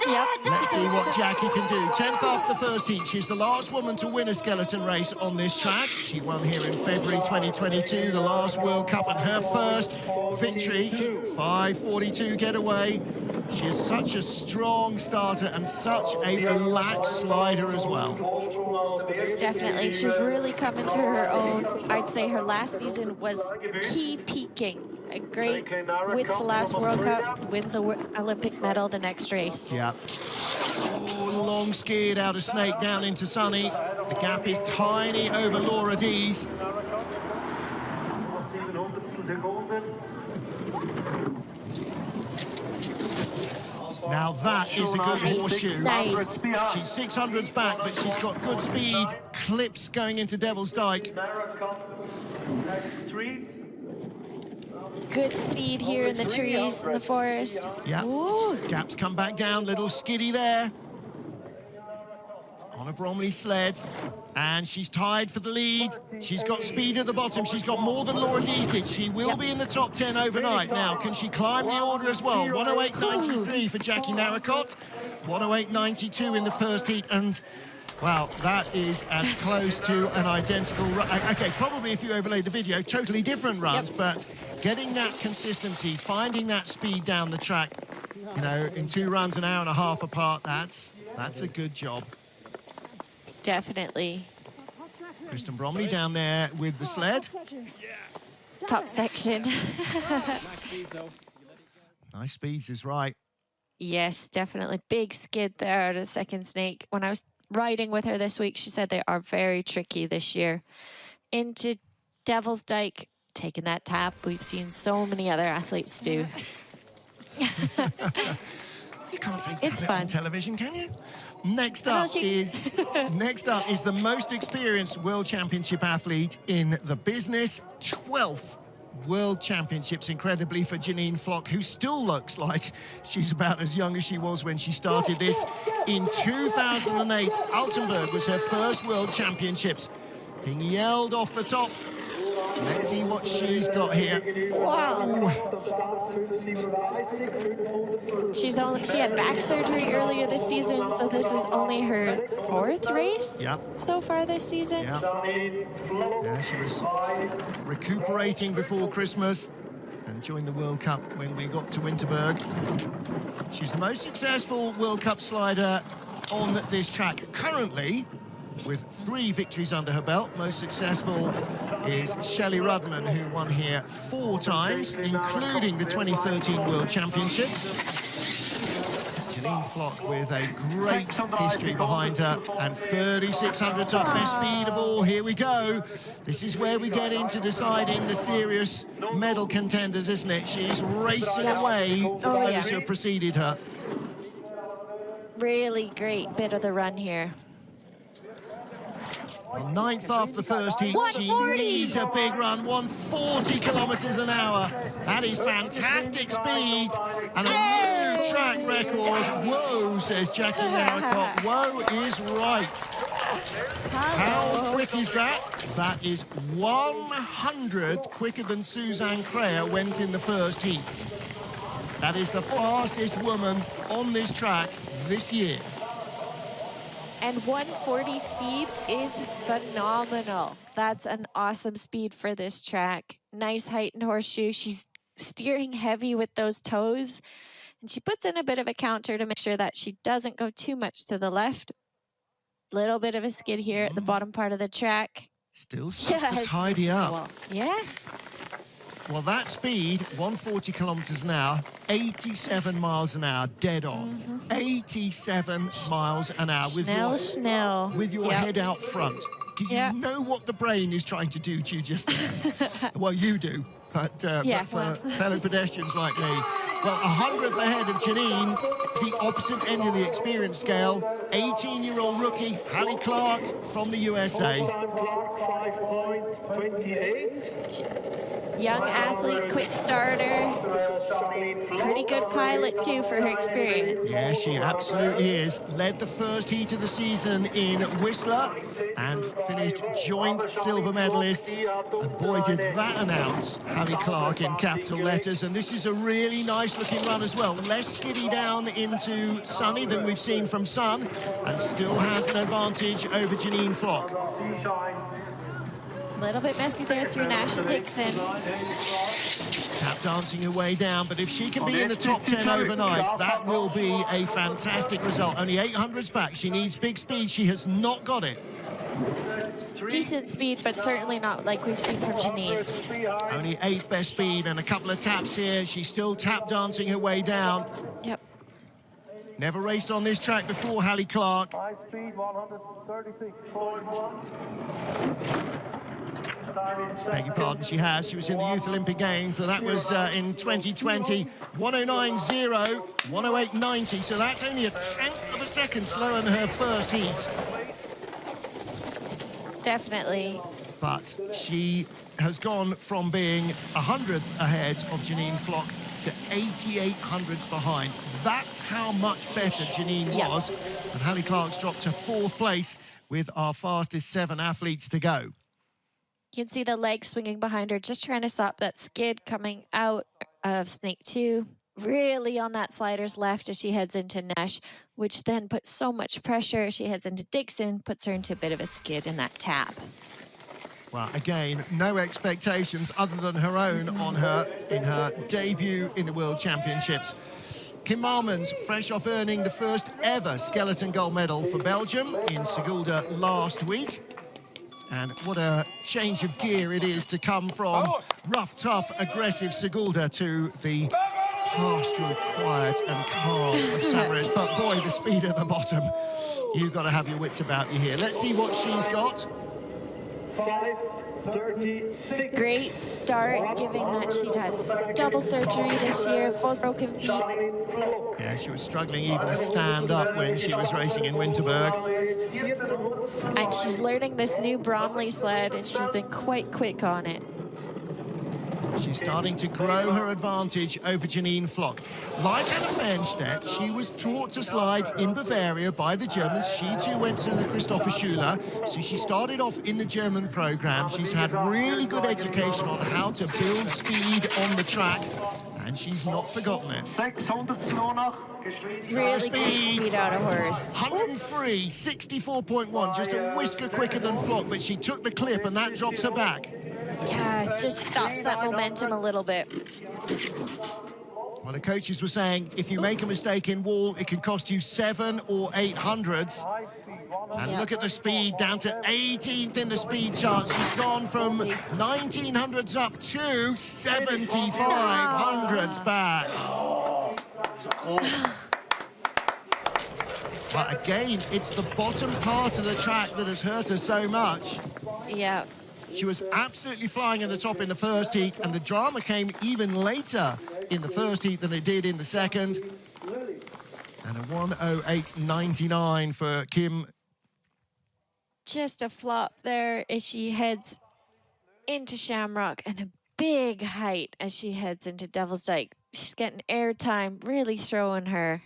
Yep. Let's see what Jackie can do. 10th off the first heat. She's the last woman to win a skeleton race on this track. She won here in February 2022, the last World Cup, and her first victory, 5:42 getaway. She is such a strong starter and such a relaxed slider as well. Definitely, she's really come into her own. I'd say her last season was key peaking. A great wins the last World Cup, wins an Olympic medal the next race. Yeah. Oh, long skid out of Snake down into Sunny. The gap is tiny over Laura Dees. Now that is a good horseshoe. Nice. She's 600s back, but she's got good speed. Clips going into Devil's Dyke. Good speed here in the trees, in the forest. Yeah. Ooh. Gaps come back down, little skiddy there. On a Bromley sled. And she's tied for the lead. She's got speed at the bottom. She's got more than Laura Dees did. She will be in the top 10 overnight. Now, can she climb the order as well? 108.93 for Jackie Narracott. 108.92 in the first heat. And, wow, that is as close to an identical run. Okay, probably if you overlay the video, totally different runs, but getting that consistency, finding that speed down the track, you know, in 2 runs an hour and a half apart, that's a good job. Definitely. Kristen Bromley down there with the sled. Top section. Nice speeds is right. Yes, definitely. Big skid there at a second Snake. When I was riding with her this week, she said they are very tricky this year. Into Devil's Dyke, taking that tap. We've seen so many other athletes do. You can't say It's that fun on television, can you? Next up is the most experienced World Championship athlete in the business. 12th World Championships, incredibly, for Janine Flock, who still looks like she's about as young as she was when she started this. In 2008, Altenburg was her first World Championships. Being yelled off the top. Let's see what she's got here. Wow. She had back surgery earlier this season, so this is only her 4th race so far this season. Yeah, she was recuperating before Christmas and joined the World Cup when we got to Winterberg. She's the most successful World Cup slider on this track currently, with 3 victories under her belt. Most successful is Shelley Rudman, who won here 4 times, including the 2013 World Championships. Janine Flock with a great history behind her, and 3600 top best speed of all. Here we go. This is where we get into deciding the serious medal contenders, isn't it? She's racing away from those who have preceded her. Really great bit of the run here. Well, 9th off the first heat, she needs a big run, 140 kilometers an hour. That is fantastic speed and a new track record. Whoa, says Jackie Narracott. Whoa is right. How quick is that? That is 100 quicker than Suzanne Crea went in the first heat. That is the fastest woman on this track this year. And 140 speed is phenomenal. That's an awesome speed for this track. Nice height and horseshoe. She's steering heavy with those toes. And she puts in a bit of a counter to make sure that she doesn't go too much to the left. Little bit of a skid here at the bottom part of the track. Still stuff to tidy up. Well, yeah. Well, that speed, 140 kilometers an hour, 87 miles an hour, dead on. 87 miles an hour with your head out front. Do you know what the brain is trying to do to you just there? Well, you do, but for fellow pedestrians like me. Well, 100th ahead of Janine, the opposite end of the experience scale, 18-year-old rookie Hallie Clark from the USA. Young athlete, quick starter. Pretty good pilot, too, for her experience. Yeah, she absolutely is. Led the first heat of the season in Whistler and finished joint silver medalist. And boy, did that announce Hallie Clark in capital letters. And this is a really nice nice-looking run as well. Less skiddy down into Sunny than we've seen from Sun, and still has an advantage over Janine Flock. A little bit messy there through Nash and Dixon. Tap dancing her way down, but if she can be in the top 10 overnight, that will be a fantastic result. Only 800s back. She needs big speed. She has not got it. Decent speed, but certainly not like we've seen from Janine. Only 8th best speed and a couple of taps here. She's still tap dancing her way down. Yep. Never raced on this track before, Hallie Clark. High speed, 136.1. Beg your pardon, she has. She was in the Youth Olympic Games, but that was in 2020. 109.0, 108.90, so that's only a 10th of a second slower than her first heat. Definitely. But she has gone from being 100th ahead of Janine Flock to 8800s behind. That's how much better Janine was. And Hallie Clark's dropped to 4th place with our fastest 7 athletes to go. You can see the leg swinging behind her, just trying to stop that skid coming out of Snake 2. Really on that slider's left as she heads into Nash, which then puts so much pressure. She heads into Dixon, puts her into a bit of a skid in that tap. Well, again, no expectations other than her own on her in her debut in the World Championships. Kim Marmans, fresh off earning the first ever skeleton gold medal for Belgium in Sigulda last week. And what a change of gear it is to come from rough, tough, aggressive Sigulda to the pastoral, quiet and calm of Samaras. But boy, the speed at the bottom. You've got to have your wits about you here. Let's see what she's got. 5:36. Great start, given that she'd had double surgery this year, both broken feet. Yeah, she was struggling even to stand up when she was racing in Winterberg. And she's learning this new Bromley sled, and she's been quite quick on it. She's starting to grow her advantage over Janine Flock. Like Anna Fernstedt, she was taught to slide in Bavaria by the Germans. She too went to the Christopher Schuler, so she started off in the German program. She's had really good education on how to build speed on the track, and she's not forgotten it. 600 noch. Really good speed out of horse. 103, 64.1, just a whisker quicker than Flock, but she took the clip and that drops her back. Yeah, it just stops that momentum a little bit. Well, the coaches were saying if you make a mistake in wall, it can cost you 7 or 800s. And look at the speed, down to 18th in the speed chart. She's gone from 1900s up to 7500s back. But again, it's the bottom part of the track that has hurt her so much. Yeah. She was absolutely flying in the top in the first heat, and the drama came even later in the first heat than it did in the second. And a 108.99 for Kim. Just a flop there as she heads into Shamrock, and a big height as she heads into Devil's Dyke. She's getting air time, really throwing her.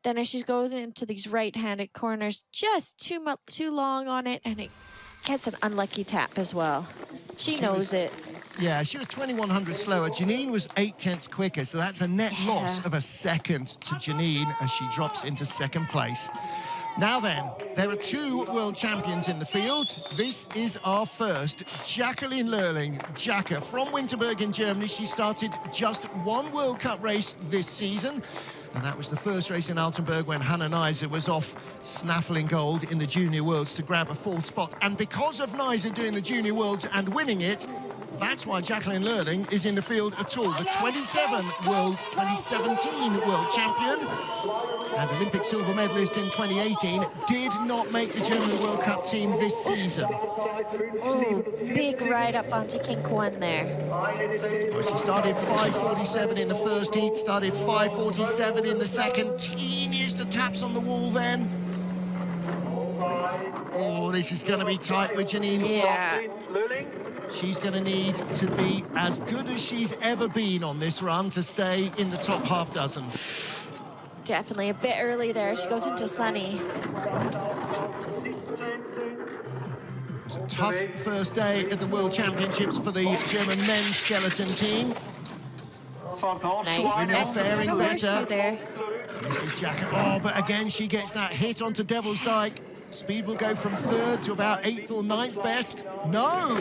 Then as she goes into these right-handed corners, just too long on it, and it gets an unlucky tap as well. She knows it. Yeah, she was 2100 slower. Janine was 8/10 quicker, so that's a net loss of a second to Janine as she drops into 2nd place. Now then, there are 2 world champions in the field. This is our first, Jacqueline Lurling. Jacka from Winterberg in Germany. She started just 1 World Cup race this season, and that was the first race in Altenburg when Hannah Neiser was off snaffling gold in the Junior Worlds to grab a 4th spot. And because of Neiser doing the Junior Worlds and winning it, that's why Jacqueline Lurling is in the field at all. The 2017 world champion and Olympic silver medalist in 2018 did not make the German World Cup team this season. Oh, big ride up onto Kink 1 there. Well, she started 5:47 in the first heat, started 5:47 in the second. Teeniest of taps on the wall then. Oh, this is going to be tight with Janine Flock. She's going to need to be as good as she's ever been on this run to stay in the top half dozen. Definitely a bit early there. She goes into Sunny. It was a tough first day at the World Championships for the German men's skeleton team. Nice Winner exit faring and a horseshoe better. there. This is Jacka. Oh, but again, she gets that hit onto Devil's Dyke. Speed will go from 3rd to about 8th or 9th best. No!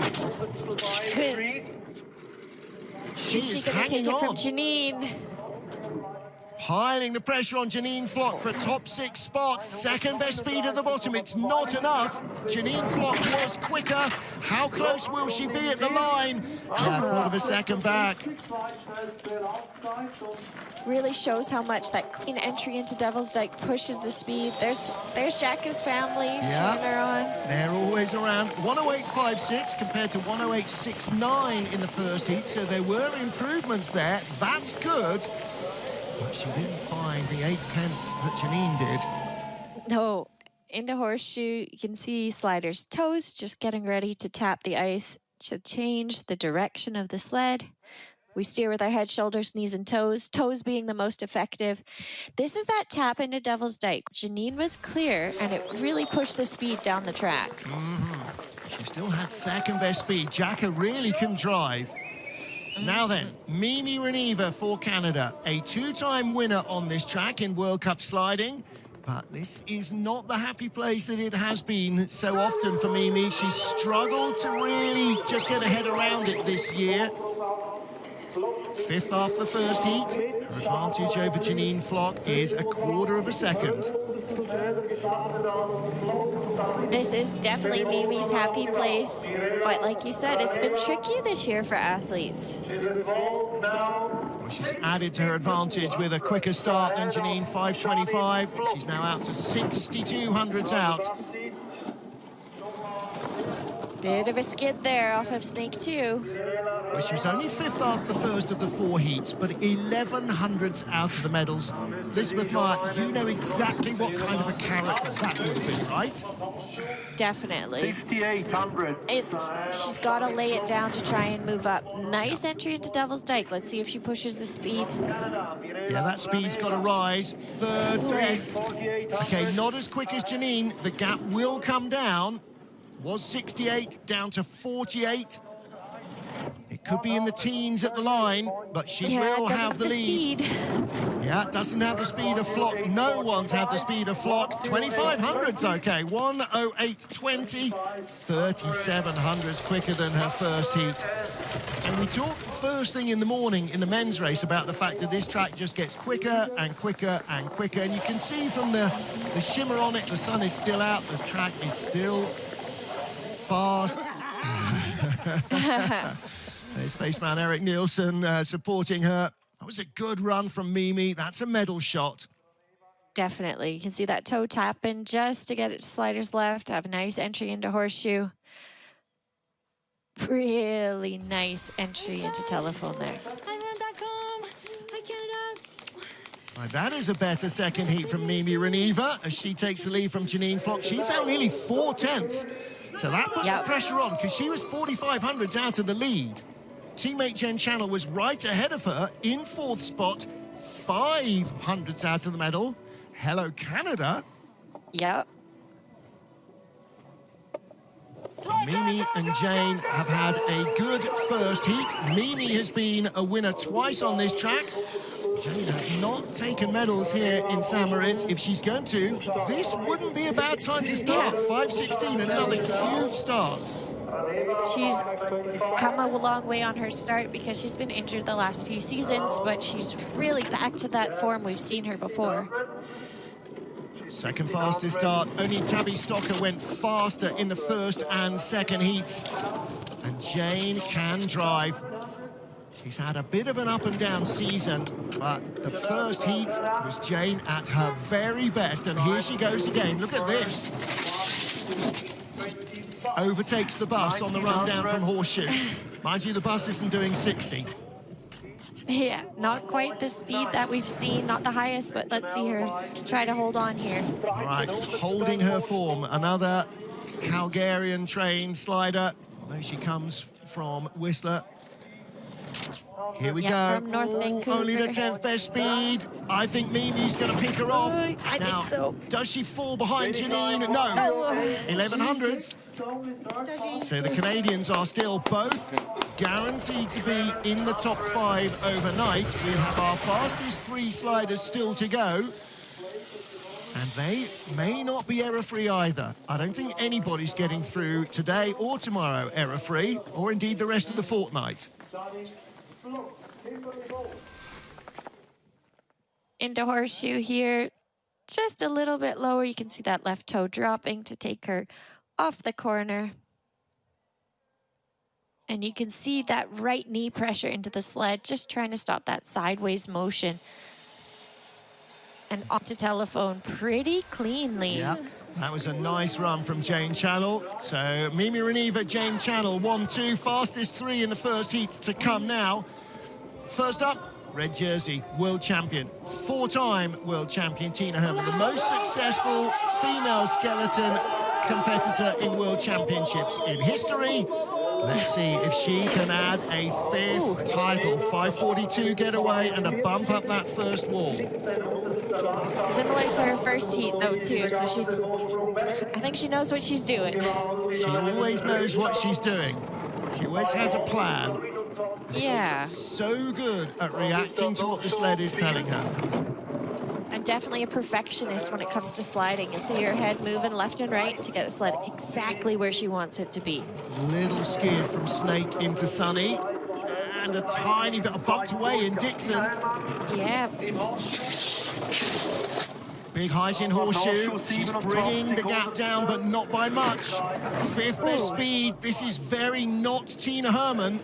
She Is she is going to take hanging it from on. Janine? Piling the pressure on Janine Flock for a top 6 spot. 2nd best speed at the bottom. It's not enough. Janine Flock was quicker. How close will she be at the line? Yeah, 1/4 second back. Really shows how much that clean entry into Devil's Dyke pushes the speed. There's Jacka's family cheering her on. They're always around. 108.56 compared to 108.69 in the first heat, so there were improvements there. That's good. But she didn't find the 8/10ths that Janine did. No, into horseshoe, you can see Slider's toes just getting ready to tap the ice to change the direction of the sled. We steer with our head, shoulders, knees, and toes, toes being the most effective. This is that tap into Devil's Dyke. Janine was clear, and it really pushed the speed down the track. She still had 2nd best speed. Jacka really can drive. Now then, Mimi Reneva for Canada, a 2-time winner on this track in World Cup sliding. But this is not the happy place that it has been so often for Mimi. She's struggled to really just get her head around it this year. 5th after the first heat. Her advantage over Janine Flock is a 1/4 second. This is definitely Mimi's happy place. But like you said, it's been tricky this year for athletes. Well, she's added to her advantage with a quicker start than Janine, 5:25. She's now out to 62 hundredths out. Bit of a skid there off of Snake 2. Well, she was only 5th after the first of the 4 heats, but 11 hundredths out of the medals. Elizabeth Meyer, you know exactly what kind of a character that would have been, right? Definitely. 5,800. She's got to lay it down to try and move up. Nice entry into Devil's Dyke. Let's see if she pushes the speed. Yeah, that speed's got to rise. 3rd best. Okay, not as quick as Janine. The gap will come down. Was 68 down to 48. It could be in the teens at the line, but she will have the lead. Yeah, doesn't have the speed of Flock. No one's had the speed of Flock. 2,500 hundredths, okay. 1:08.20, 37 hundredths quicker than her first heat. And we talked first thing in the morning in the men's race about the fact that this track just gets quicker and quicker and quicker. And you can see from the shimmer on it, the sun is still out, the track is still fast. There's faceman Eric Nielsen supporting her. That was a good run from Mimi. That's a medal shot. Definitely. You can see that toe tapping just to get it to Slider's left. Have a nice entry into horseshoe. Really nice entry into telephone there. Right, that is a better second heat from Mimi Reneva as she takes the lead from Janine Flock. She found nearly 4/10ths. So that puts the pressure on because she was 4,500 hundredths out of the lead. Teammate Jen Channel was right ahead of her in 4th spot, 5 hundredths out of the medal. Hello, Canada. Yep. Mimi and Jane have had a good first heat. Mimi has been a winner twice on this track. Jane has not taken medals here in St. Moritz. If she's going to, this wouldn't be a bad time to start. 5:16, another huge start. She's come a long way on her start because she's been injured the last few seasons, but she's really back to that form we've seen her before. Second fastest start. Only Tabby Stocker went faster in the first and second heats. And Jane can drive. She's had a bit of an up and down season, but the first heat was Jane at her very best. And here she goes again. Look at this. Overtakes the bus on the run down from Horseshoe. Mind you, the bus isn't doing 60. Yeah, not quite the speed that we've seen, not the highest, but let's see her try to hold on here. All right, holding her form. Another Calgarian trained slider, although she comes from Whistler. Here we Yeah, go. from North Vancouver. Only the 10th best speed. I think Mimi's going to pick her off. I Now, think so. does she fall behind Janine? No. 1100s. So the Canadians are still both guaranteed to be in the top 5 overnight. We have our fastest 3 sliders still to go. And they may not be error-free either. I don't think anybody's getting through today or tomorrow error-free, or indeed the rest of the fortnight. Into horseshoe here, just a little bit lower. You can see that left toe dropping to take her off the corner. And you can see that right knee pressure into the sled, just trying to stop that sideways motion. And onto telephone pretty cleanly. Yeah, that was a nice run from Jane Channel. So Mimi Reniva, Jane Channel, 1-2, fastest 3 in the first heat to come now. First up, red jersey, world champion, 4-time world champion Tina Herman, the most successful female skeleton competitor in world championships in history. Let's see if she can add a 5th title. 5:42 getaway and a bump up that first wall. Similar to her first heat though too, so I think she knows what she's doing. She always knows what she's doing. She always has a plan. Yeah. She's so good at reacting to what the sled is telling her. And definitely a perfectionist when it comes to sliding. You see her head moving left and right to get the sled exactly where she wants it to be. Little skid from Snake into Sunny. And a tiny bit of bumped away in Dixon. Yeah. Big height in horseshoe. She's bringing the gap down, but not by much. 5th best speed. This is very not Tina Herman.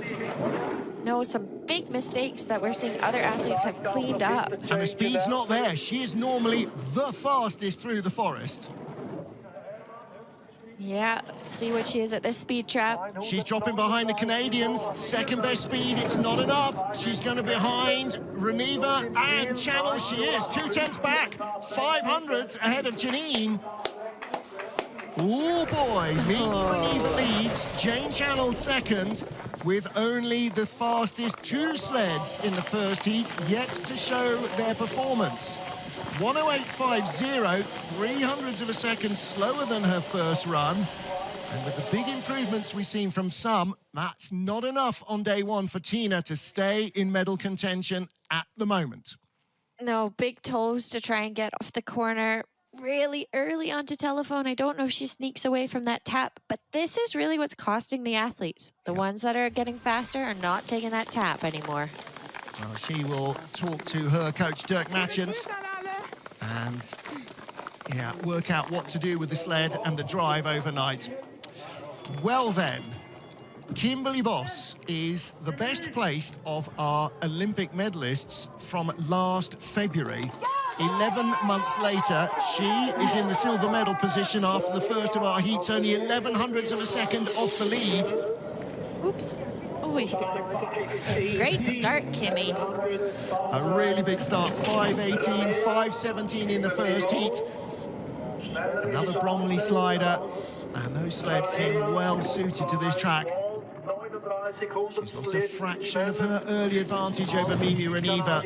No, some big mistakes that we're seeing other athletes have cleaned up. And the speed's not there. She is normally the fastest through the forest. Yeah, see what she is at this speed trap. She's dropping behind the Canadians. 2nd best speed, it's not enough. She's going to be behind Reniva and Channel. She is 2/10 back. 500s ahead of Janine. Oh boy, Mimi Reniva leads. Jane Channel 2nd, with only the fastest 2 sleds in the first heat yet to show their performance. 1:08.50, 300ths of a second slower than her first run. And with the big improvements we've seen from some, that's not enough on day 1 for Tina to stay in medal contention at the moment. No, big toes to try and get off the corner. Really early onto telephone. I don't know if she sneaks away from that tap, but this is really what's costing the athletes. The ones that are getting faster are not taking that tap anymore. Well, she will talk to her coach, Dirk Matchens, and yeah, work out what to do with the sled and the drive overnight. Well then, Kimberly Boss is the best placed of our Olympic medalists from last February. 11 months later, she is in the silver medal position after the first of our heats, only 1100ths of a second off the lead. Oops. Oy. Great start, Kimmy. A really big start, 5:18, 5:17 in the first heat. Another Bromley slider, and those sleds seem well suited to this track. She's lost a fraction of her early advantage over Mimi Reniva.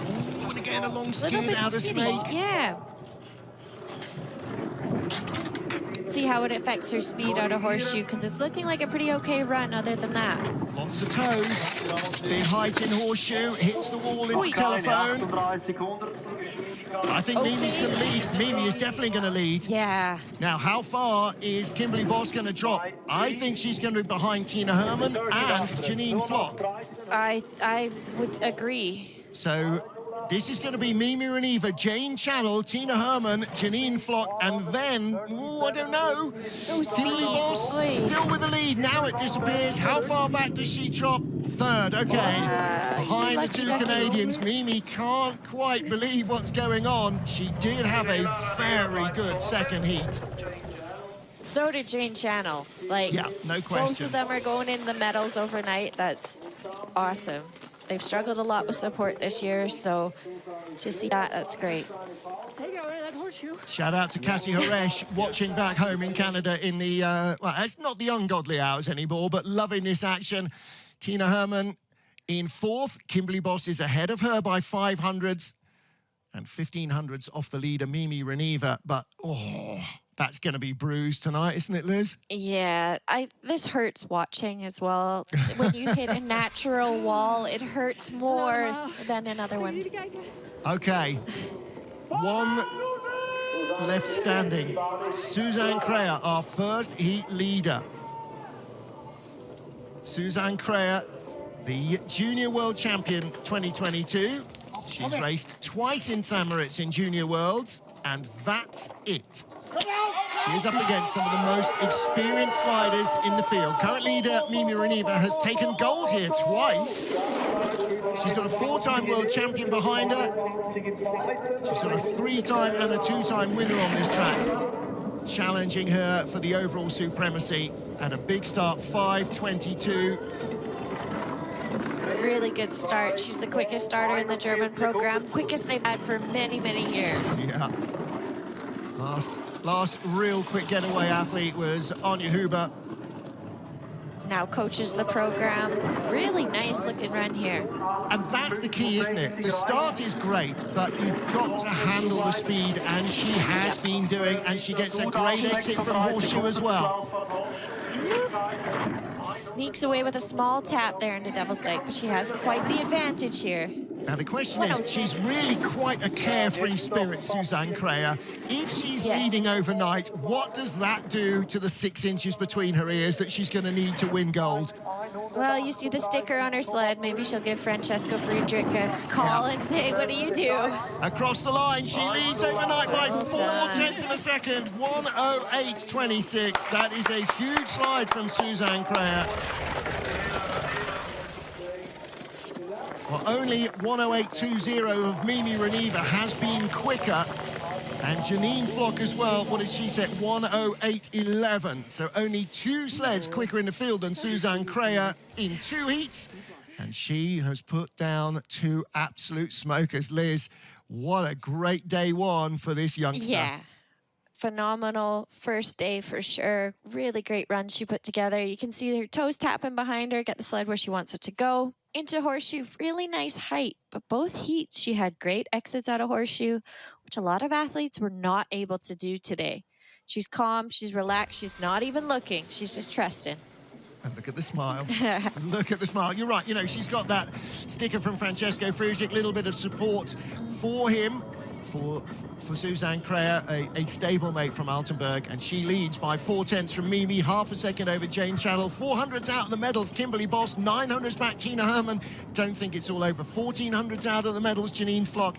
Ooh, and again a long skid out of Snake. Yeah. See how it affects her speed out of horseshoe, because it's looking like a pretty okay run other than that. Lots of toes. Big height in horseshoe, hits the wall into telephone. I think Mimi's going to lead. Mimi is definitely going to lead. Yeah. Now, how far is Kimberly Boss going to drop? I think she's going to be behind Tina Herman and Janine Flock. I would agree. So this is going to be Mimi Reniva, Jane Channel, Tina Herman, Janine Flock, and then, ooh, I don't know, Kimberly Boss still with the lead. Now it disappears. How far back does she drop? 3rd, okay. Behind the 2 Canadians, Mimi can't quite believe what's going on. She did have a very good 2nd heat. So did Jane Channel. Like, yeah, no question. Both of them are going in the medals overnight. That's awesome. They've struggled a lot with support this year, so to see that, that's great. Take it away, that horseshoe. Shout out to Cassie Horesh, watching back home in Canada in the, well, it's not the ungodly hours anymore, but loving this action. Tina Herman in 4th. Kimberly Boss is ahead of her by 500s and 1500s off the leader, Mimi Reneva. But, oh, that's going to be bruised tonight, isn't it, Liz? Yeah, this hurts watching as well. When you hit a natural wall, it hurts more than another one. Okay, one left standing. Suzanne Crea, our first heat leader. Suzanne Crea, the Junior World Champion 2022. She's raced twice in St. Moritz in Junior Worlds, and that's it. She is up against some of the most experienced sliders in the field. Current leader, Mimi Reneva, has taken gold here twice. She's got a 4-time world champion behind her. She's got a 3-time and a 2-time winner on this track, challenging her for the overall supremacy. And a big start, 5:22. Really good start. She's the quickest starter in the German program, quickest they've had for many, many years. Yeah. Last real quick getaway athlete was Anya Huber. Now coaches the program. Really nice looking run here. And that's the key, isn't it? The start is great, but you've got to handle the speed, and she has been doing, and she gets a great exit from horseshoe as well. Sneaks away with a small tap there into Devil's Dyke, but she has quite the advantage here. Now the question is, she's really quite a carefree spirit, Suzanne Crea. If she's leading overnight, what does that do to the 6 inches between her ears that she's going to need to win gold? Well, you see the sticker on her sled. Maybe she'll give Francesco Friedrich a call and say, what do you do? Across the line, she leads overnight by 4/10 of a second, 1:08.26. That is a huge slide from Suzanne Crea. Well, only 1:08.20 of Mimi Reneva has been quicker. And Janine Flock as well, what did she set? 1:08.11. So only 2 sleds quicker in the field than Suzanne Crea in 2 heats. And she has put down 2 absolute smokers. Liz, what a great day 1 for this youngster. Yeah. Phenomenal first day for sure. Really great run she put together. You can see her toes tapping behind her, get the sled where she wants it to go. Into horseshoe, really nice height, but both heats she had great exits out of horseshoe, which a lot of athletes were not able to do today. She's calm, she's relaxed, she's not even looking, she's just trusting. And look at the smile. Look at the smile. You're right, you know, she's got that sticker from Francesco Friedrich, little bit of support for him. For Suzanne Crea, a stablemate from Altenburg, and she leads by 4/10 from Mimi, half a second over Jane Channel. 400s out of the medals, Kimberly Boss. 900s back, Tina Herman. Don't think it's all over. 1400s out of the medals, Janine Flock.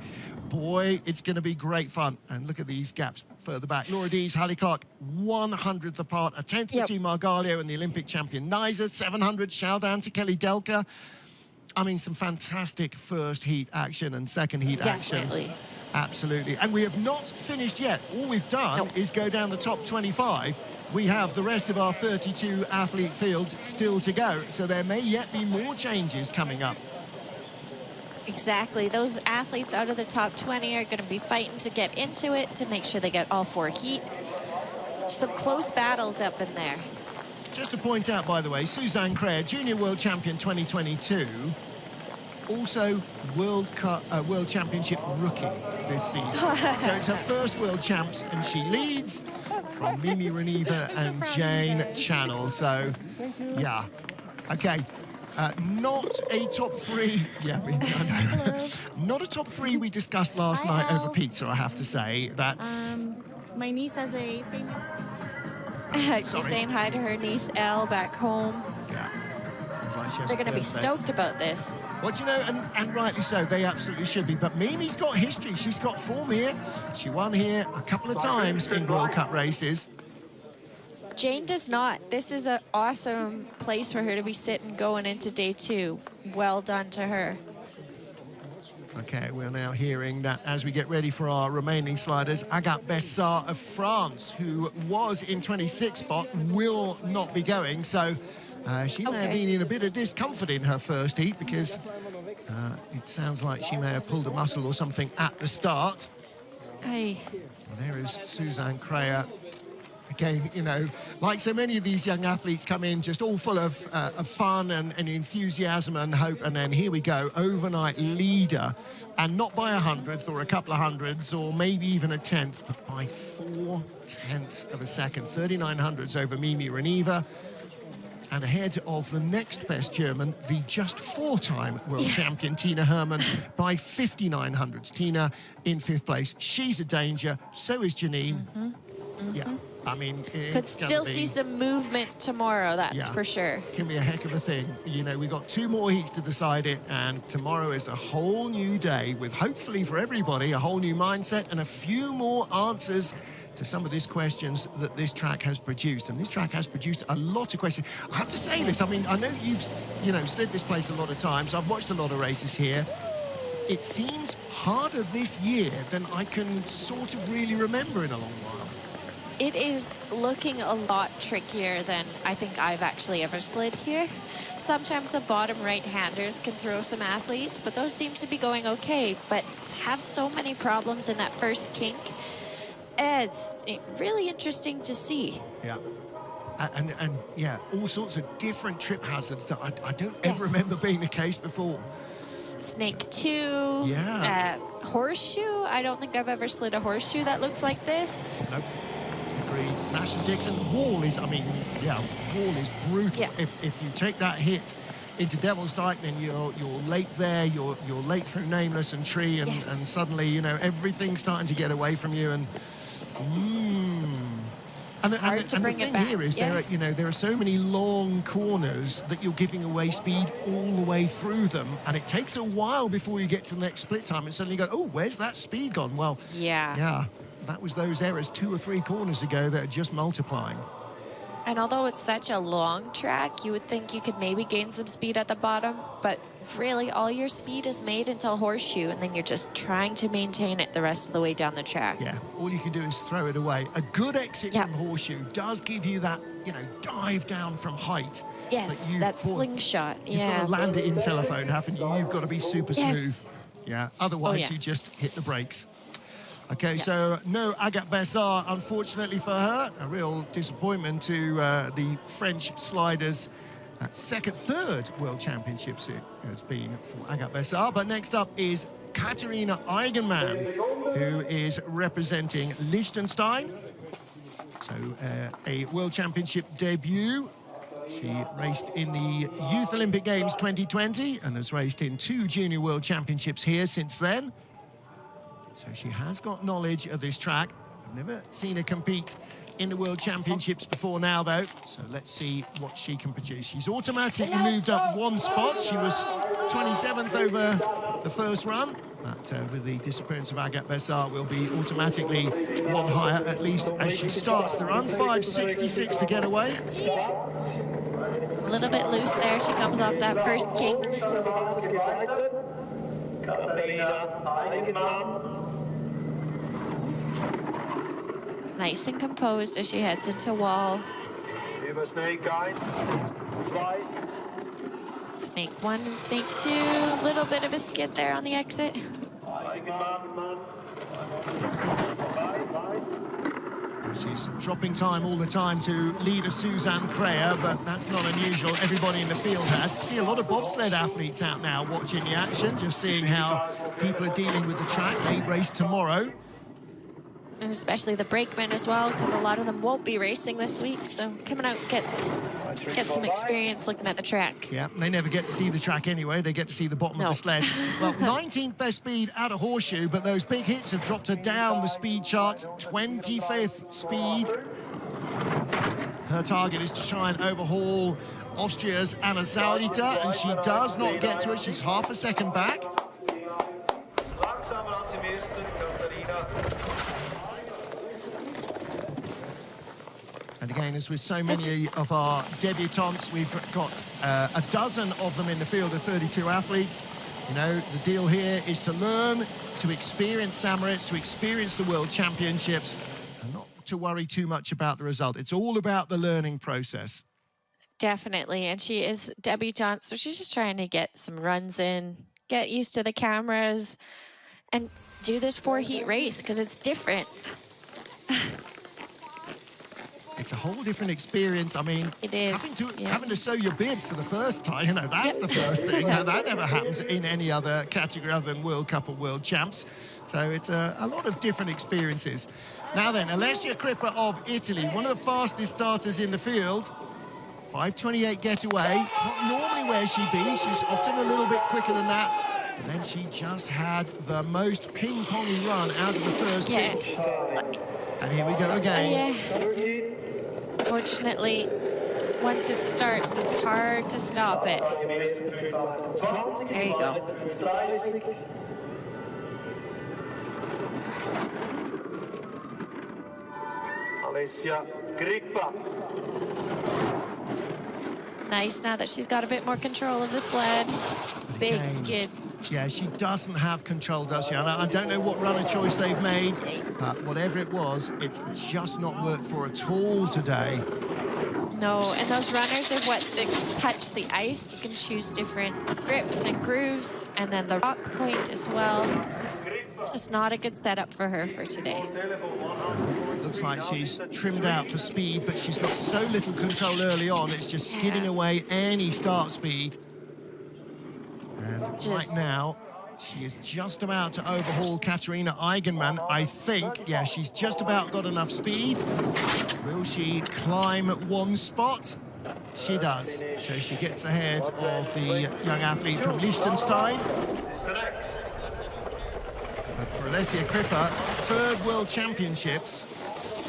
Boy, it's going to be great fun. And look at these gaps further back. Laura Dees, Hallie Clark, 100th apart. A 10th for Team Margalio and the Olympic champion Niza. 700, Shaldan to Kelly Delka. I mean, some fantastic first heat action and second heat action. Absolutely. And we have not finished yet. All we've done is go down the top 25. We have the rest of our 32 athlete fields still to go. So there may yet be more changes coming up. Exactly. Those athletes out of the top 20 are going to be fighting to get into it, to make sure they get all 4 heats. Some close battles up in there. Just to point out, by the way, Suzanne Crea, Junior World Champion 2022, also World Championship rookie this season. So it's her first World Champs, and she leads from Mimi Reneva and Jane Channel. So, yeah. Okay. Not a top 3. Yeah, I know. Not a top 3 we discussed last night over pizza, I have to say. That's... my niece has a famous... She's saying hi to her niece, Elle, back home. Yeah. Sounds like she has They're going to be birthday. stoked about this. Well, do you know, and rightly so, they absolutely should be. But Mimi's got history. She's got form here. She won here a couple of times in World Cup races. Jane does not. This is an awesome place for her to be sitting going into day 2. Well done to her. Okay, we're now hearing that as we get ready for our remaining sliders, Agathe Bessart of France, who was in 26th spot, will not be going. So she may have been in a bit of discomfort in her first heat, because it sounds like she may have pulled a muscle or something at the start. Aye. Well, there is Suzanne Crayer. Again, you know, like so many of these young athletes come in just all full of fun and enthusiasm and hope, and then here we go, overnight leader, and not by 100th or a couple of hundreds or maybe even a 10th, but by 0.4 of a second, 39 hundredths over Mimi Reniva, and ahead of the next best German, the just 4-time world champion Tina Hermann by 59 hundredths. Tina in 5th place. She's a danger, so is Janine. Yeah. I mean, Could still see some movement tomorrow, that's for sure. It's going to be a heck of a thing. You know, we've got 2 more heats to decide it, and tomorrow is a whole new day with, hopefully for everybody, a whole new mindset and a few more answers to some of these questions that this track has produced. And this track has produced a lot of questions. I have to say this, I mean, I know you've, you know, slid this place a lot of times. I've watched a lot of races here. It seems harder this year than I can sort of really remember in a long while. It is looking a lot trickier than I think I've actually ever slid here. Sometimes the bottom right-handers can throw some athletes, but those seem to be going okay. But to have so many problems in that first kink, it's really interesting to see. Yeah. And yeah, all sorts of different trip hazards that I don't ever remember being the case before. Snake 2, horseshoe. I don't think I've ever slid a horseshoe that looks like this. Nope. Agreed. Nash and Dixon. Wall is, I mean, wall is brutal. Yeah. If you take that hit into Devil's Dyke, then you're late there. You're late through Nameless and Tree, and suddenly, you know, everything's starting to get away from you. And the thing here is there are so many long corners that you're giving away speed all the way through them, and it takes a while before you get to the next split time, and suddenly you go, oh, where's that speed gone? Well, yeah, that was those errors 2 or 3 corners ago that are just multiplying. And although it's such a long track, you would think you could maybe gain some speed at the bottom, but really all your speed is made until horseshoe, and then you're just trying to maintain it the rest of the way down the track. Yeah, all you can do is throw it away. A good exit from horseshoe does give you that, you know, dive down from height. Yes, that slingshot. You've got to land it in telephone, haven't you? You've got to be super smooth. Yeah, otherwise you just hit the brakes. Okay, so no Agathe Bessard, unfortunately for her. A real disappointment to the French sliders. Third World Championships it has been for Agathe Bessard. But next up is Katharina Eigenmann, who is representing Liechtenstein. So a World Championship debut. She raced in the Youth Olympic Games 2020 and has raced in 2 Junior World Championships here since then. So she has got knowledge of this track. I've never seen her compete in the World Championships before now, though. So let's see what she can produce. She's automatically moved up 1 spot. She was 27th over the first run. But with the disappearance of Agathe Bessard, will be automatically 1 higher, at least as she starts the run. 5.66 to get away. A little bit loose there. She comes off that first kink. Nice and composed as she heads into wall. Snake 1 and Snake 2. A little bit of a skid there on the exit. She's dropping time all the time to leader Suzanne Crayer, but that's not unusual. Everybody in the field has. See a lot of bobsled athletes out now watching the action, just seeing how people are dealing with the track. They race tomorrow. And especially the brakemen as well, because a lot of them won't be racing this week. So coming out, get some experience looking at the track. Yeah, they never get to see the track anyway. They get to see the bottom of the sled. Well, 19th best speed out of horseshoe, but those big hits have dropped her down the speed charts. 25th speed. Her target is to try and overhaul Austria's Anna Saudita, and she does not get to it. She's half a second back. And again, as with so many of our debutantes, we've got a dozen of them in the field of 32 athletes. You know, the deal here is to learn, to experience Samoritz, to experience the World Championships, and not to worry too much about the result. It's all about the learning process. Definitely, and she is debutante, so she's just trying to get some runs in, get used to the cameras, and do this 4-heat race because it's different. It's a whole different experience. I mean, It is, having to sew your bib for the first time, you know, that's the first thing. That never happens in any other category other than World Cup or World Champs. So it's a lot of different experiences. Now then, Alessia Crippa of Italy, one of the fastest starters in the field. 5:28 getaway, not normally where she'd be. She's often a little bit quicker than that. But then she just had the most ping-pongy run out of the first heat. And here we go again. Fortunately, once it starts, it's hard to stop it. There you go. Alessia Crippa. Nice now that she's got a bit more control of the sled. Big skid. Yeah, she doesn't have control, does she? And I don't know what runner choice they've made, but whatever it was, it's just not worked for at all today. No, and those runners are what touch the ice. You can choose different grips and grooves, and then the rock point as well. Just not a good setup for her for today. Looks like she's trimmed out for speed, but she's got so little control early on, it's just skidding away any start speed. And right now, she is just about to overhaul Katarina Eigenmann, I think. Yeah, she's just about got enough speed. Will she climb one spot? She does. So she gets ahead of the young athlete from Liechtenstein. But for Alessia Crippa, third World Championships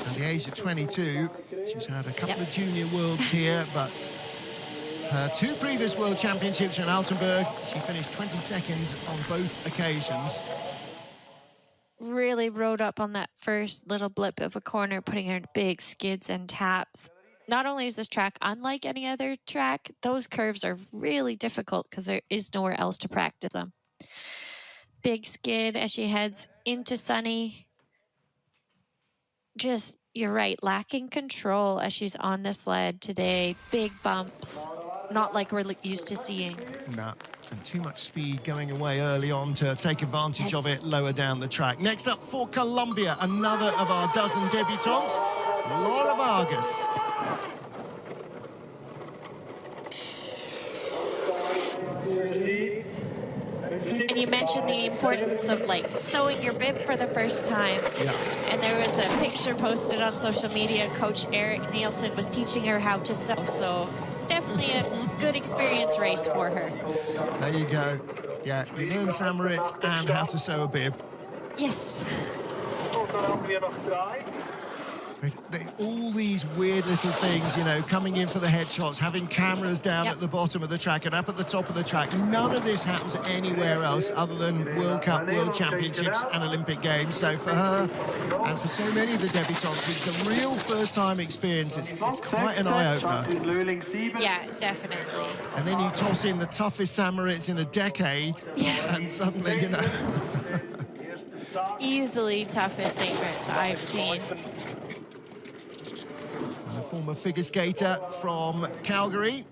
at the age of 22. She's had a couple of junior worlds here, but her two previous World Championships in Altenburg, she finished 22nd on both occasions. Really rode up on that first little blip of a corner, putting her in big skids and taps. Not only is this track unlike any other track, those curves are really difficult because there is nowhere else to practice them. Big skid as she heads into Sunny. Just, you're right, lacking control as she's on the sled today. Big bumps. Not like we're used to seeing. No, and too much speed going away early on to take advantage of it lower down the track. Next up for Colombia, another of our dozen debutantes, Laura Vargas. And you mentioned the importance of like sewing your bib for the first time. Yeah. And there was a picture posted on social media. Coach Eric Nielsen was teaching her how to sew. So definitely a good experience race for her. There you go. Yeah, you learn Samoritz and how to sew a bib. Yes. All these weird little things, you know, coming in for the headshots, having cameras down at the bottom of the track and up at the top of the track. None of this happens anywhere else other than World Cup, World Championships and Olympic Games. So for her and for so many of the debutantes, it's a real first-time experience. It's quite an eye-opener. Yeah, definitely. And then you toss in the toughest Samoritz in a decade, and suddenly, you know... Easily toughest Samoritz I've seen. A former figure skater from Calgary,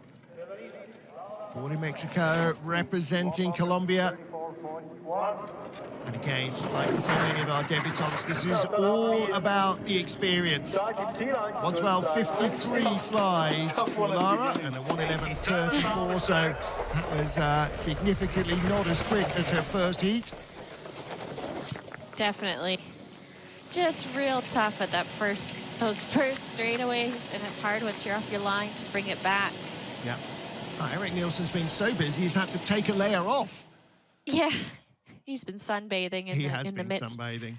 born in Mexico, representing Colombia. And again, like so many of our debutantes, this is all about the experience. 1:12.53 slide for Lara and a 1:11.34, so that was significantly not as quick as her first heat. Definitely. Just real tough at those first straightaways, and it's hard once you're off your line to bring it back. Yeah. Oh, Eric Nielsen's been so busy, he's had to take a layer off. Yeah. He's been sunbathing in the midst. He has been sunbathing.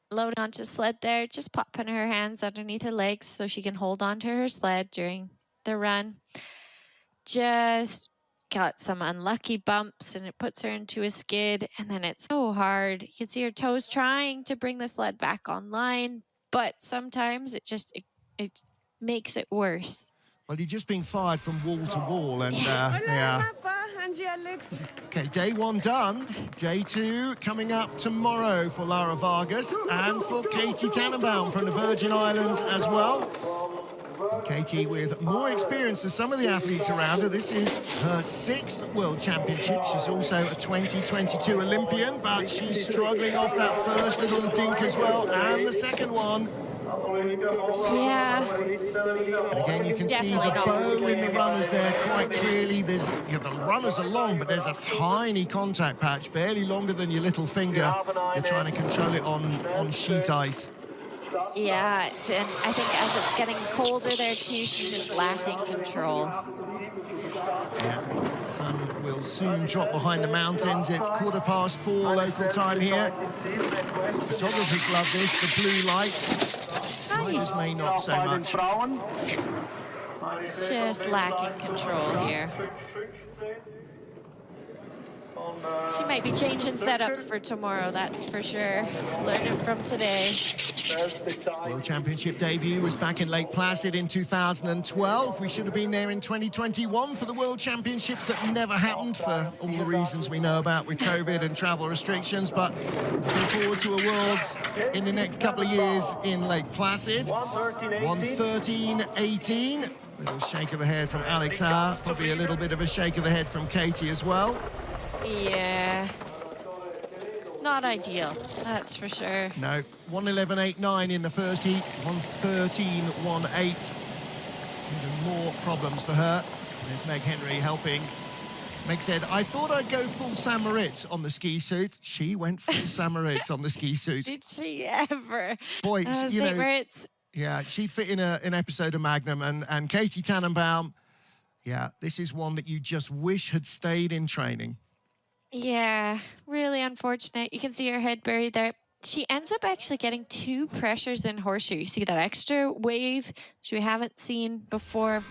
Loading onto sled there, just popping her hands underneath her legs so she can hold onto her sled during the run. Just got some unlucky bumps and it puts her into a skid, and then it's so hard. You can see her toes trying to bring the sled back online, but sometimes it makes it worse. Well, you're just being fired from wall to wall, and yeah. Okay, day one done. Day two coming up tomorrow for Lara Vargas and for Katie Tannenbaum from the Virgin Islands as well. Katie, with more experience than some of the athletes around her, this is her 6th World Championship. She's also a 2022 Olympian, but she's struggling off that first little dink as well, and the second one. Yeah. And again, you can see the bow in the runners there quite clearly. There's, the runners are long, but there's a tiny contact patch, barely longer than your little finger. You're trying to control it on sheet ice. Yeah, and I think as it's getting colder there too, she's just lacking control. Yeah, the sun will soon drop behind the mountains. It's 4:15 local time here. Photographers love this, the blue light. Sliders may not so much. Just lacking control here. She might be changing setups for tomorrow, that's for sure. Learning from today. World Championship debut was back in Lake Placid in 2012. We should have been there in 2021 for the World Championships that never happened for all the reasons we know about with COVID and travel restrictions. But looking forward to a Worlds in the next couple of years in Lake Placid. 1:13.18. Little shake of the head from Alex Hour. Probably a little bit of a shake of the head from Katie as well. Yeah. Not ideal, that's for sure. No, 1:11.89 in the first heat, 1:13.18. Even more problems for her. There's Meg Henry helping. Meg said, I thought I'd go full St. Moritz on the ski suit. She went full St. Moritz on the ski suit. Did she ever? Boy, you St. know, Moritz. yeah, she'd fit in an episode of Magnum. And Katie Tannenbaum, yeah, this is one that you just wish had stayed in training. Yeah, really unfortunate. You can see her head buried there. She ends up actually getting 2 pressures in horseshoe. You see that extra wave, which we haven't seen before.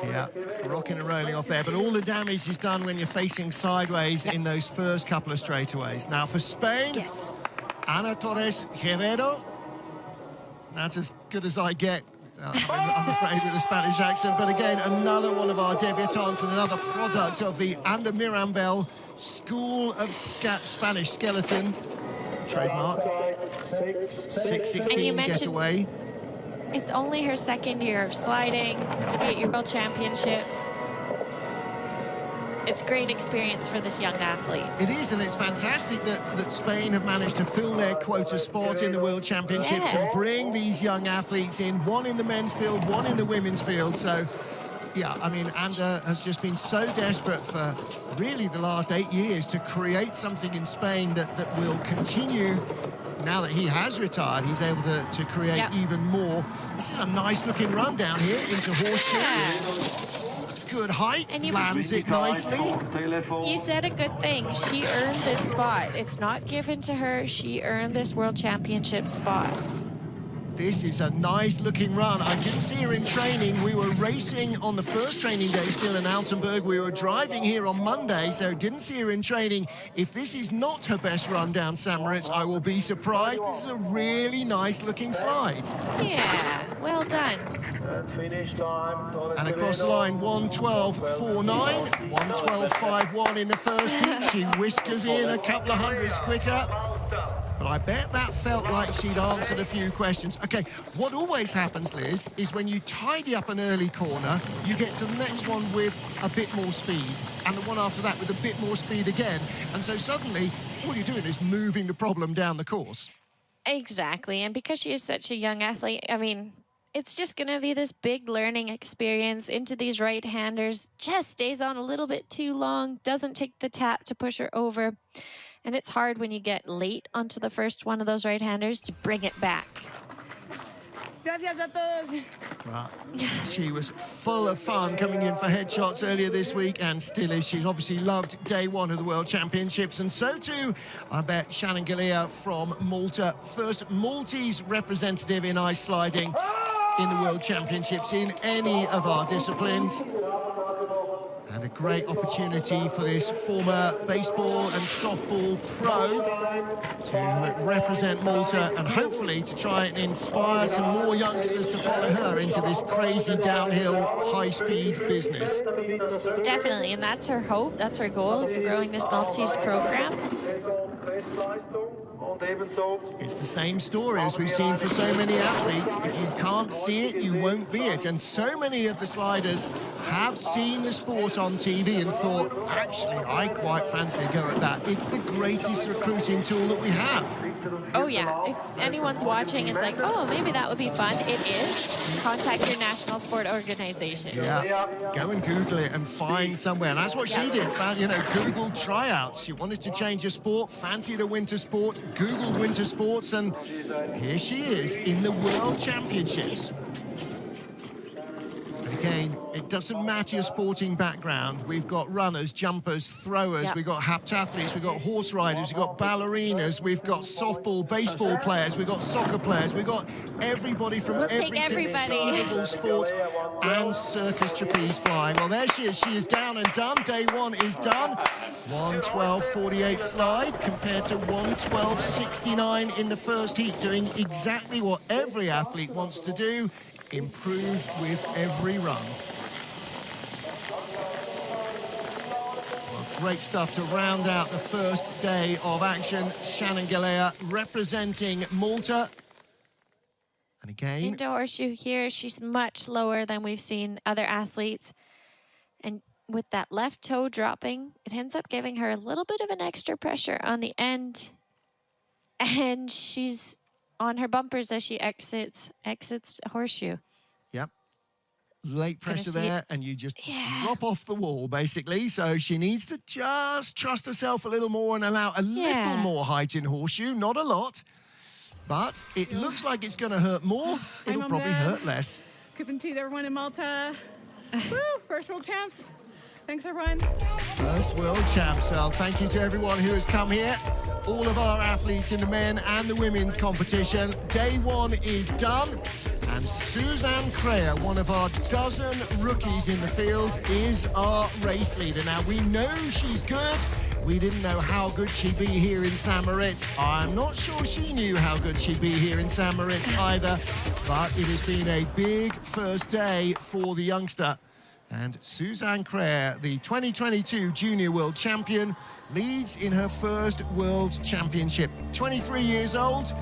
Yeah, rocking and rolling off there. But all the damage is done when you're facing sideways in those first couple of straightaways. Now for Spain, Yes. Ana Torres Quevedo. That's as good as I get. I'm afraid with a Spanish accent, but again, another one of our debutantes and another product of the Ander Mirambel School of Spanish Skeleton. Trademark. 6:16 getaway. It's only her 2nd year of sliding to be at your World Championships. It's great experience for this young athlete. It is, and it's fantastic that Spain have managed to fill their quota spot in the World Championships and bring these young athletes in, one in the men's field, one in the women's field. So, yeah, I mean, Ander has just been so desperate for really the last 8 years to create something in Spain that will continue. Now that he has retired, he's able to create even more. This is a nice-looking run down here into horseshoe. Yeah. Good height, and lands it nicely. You said a good thing. She earned this spot. It's not given to her. She earned this World Championship spot. This is a nice-looking run. I didn't see her in training. We were racing on the first training day still in Altenburg. We were driving here on Monday, so didn't see her in training. If this is not her best run down St. Moritz, I will be surprised. This is a really nice-looking slide. Yeah, well done. And across the line, 1:12.49, 1:12.51 in the first heat. She whiskers in a couple of hundreds quicker. But I bet that felt like she'd answered a few questions. Okay, what always happens, Liz, is when you tidy up an early corner, you get to the next one with a bit more speed, and the one after that with a bit more speed again. And so suddenly, all you're doing is moving the problem down the course. Exactly, and because she is such a young athlete, I mean, it's just going to be this big learning experience into these right-handers. Just stays on a little bit too long, doesn't take the tap to push her over. And it's hard when you get late onto the first one of those right-handers to bring it back. Gracias a todos. She was full of fun coming in for headshots earlier this week, and still is. She's obviously loved day one of the World Championships, and so too, I bet, Shannon Galea from Malta. First Maltese representative in ice sliding in the World Championships in any of our disciplines. And a great opportunity for this former baseball and softball pro to represent Malta and hopefully to try and inspire some more youngsters to follow her into this crazy downhill high-speed business. Definitely, and that's her hope, that's her goal, is growing this Maltese program. It's the same story as we've seen for so many athletes. If you can't see it, you won't be it. And so many of the sliders have seen the sport on TV and thought, actually, I quite fancy a go at that. It's the greatest recruiting tool that we have. Oh, yeah. If anyone's watching, it's like, oh, maybe that would be fun. It is. Contact your national sport organization. Yeah, go and Google it and find somewhere. And that's what she did. Found, you know, Googled tryouts. She wanted to change her sport, fancied a winter sport, Googled winter sports, and here she is in the World Championships. And again, it doesn't matter your sporting background. We've got runners, jumpers, throwers, we've got heptathletes, we've got horse riders, we've got ballerinas, we've got softball, baseball players, we've got soccer players, we've got everybody from every conceivable sport, and circus trapeze flying. Well, there she is. She is down and done. Day one is done. 1:12.48 slide compared to 1:12.69 in the first heat, doing exactly what every athlete wants to do: improve with every run. Well, great stuff to round out the first day of action. Shannon Galea representing Malta. And again, Into horseshoe here, she's much lower than we've seen other athletes. And with that left toe dropping, it ends up giving her a little bit of an extra pressure on the end. And she's on her bumpers as she exits horseshoe. Yep. Late pressure there, and you just drop off the wall, basically. So she needs to just trust herself a little more and allow a little more height in horseshoe. Not a lot, but it looks like it's going to hurt more. It'll probably hurt less. Cup and tea to everyone in Malta. Woo! First world champs. Thanks, everyone. First world champs. Well, thank you to everyone who has come here. All of our athletes in the men and the women's competition. Day one is done. And Suzanne Crea, one of our dozen rookies in the field, is our race leader. Now, we know she's good. We didn't know how good she'd be here in St. Moritz. I'm not sure she knew how good she'd be here in St. Moritz either. But it has been a big first day for the youngster. And Suzanne Crea, the 2022 Junior World Champion, leads in her first World Championship. 23 years old.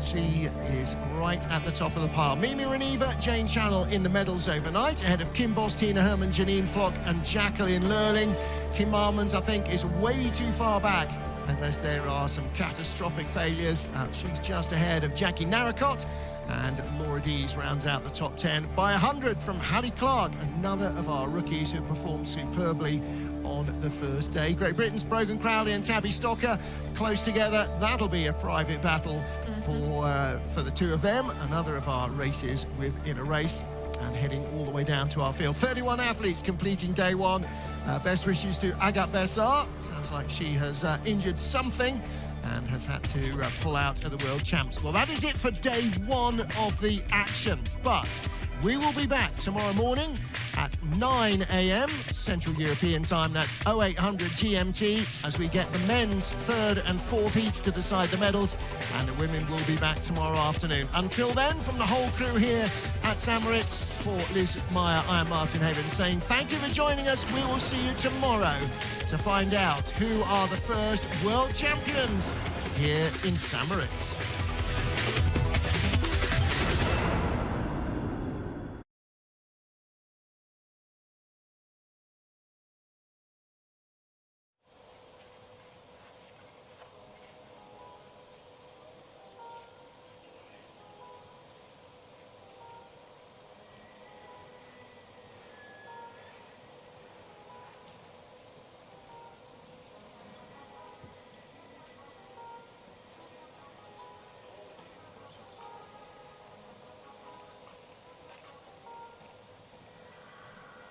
She is right at the top of the pile. Mimi Reniva, Jane Channel in the medals overnight, ahead of Kim Boss, Tina Herman, Janine Flock and Jacqueline Lurling. Kim Marmons, I think, is way too far back, unless there are some catastrophic failures. She's just ahead of Jackie Narracott, and Laura Dees rounds out the top 10 by 100 from Hattie Clark, another of our rookies who performed superbly on the first day. Great Britain's Brogan Crowley and Tabby Stocker close together. That'll be a private battle for the two of them. Another of our races within a race, and heading all the way down to our field. 31 athletes completing day one. Best wishes to Agat Bessar. Sounds like she has injured something and has had to pull out of the World Champs. Well, that is it for day one of the action. But we will be back tomorrow morning at 9 a.m. Central European Time. That's 0800 GMT, as we get the men's third and fourth heats to decide the medals, and the women will be back tomorrow afternoon. Until then, from the whole crew here at St. Moritz, for Liz Meyer, I am Martin Haven, saying thank you for joining us. We will see you tomorrow to find out who are the first world champions here in St. Moritz.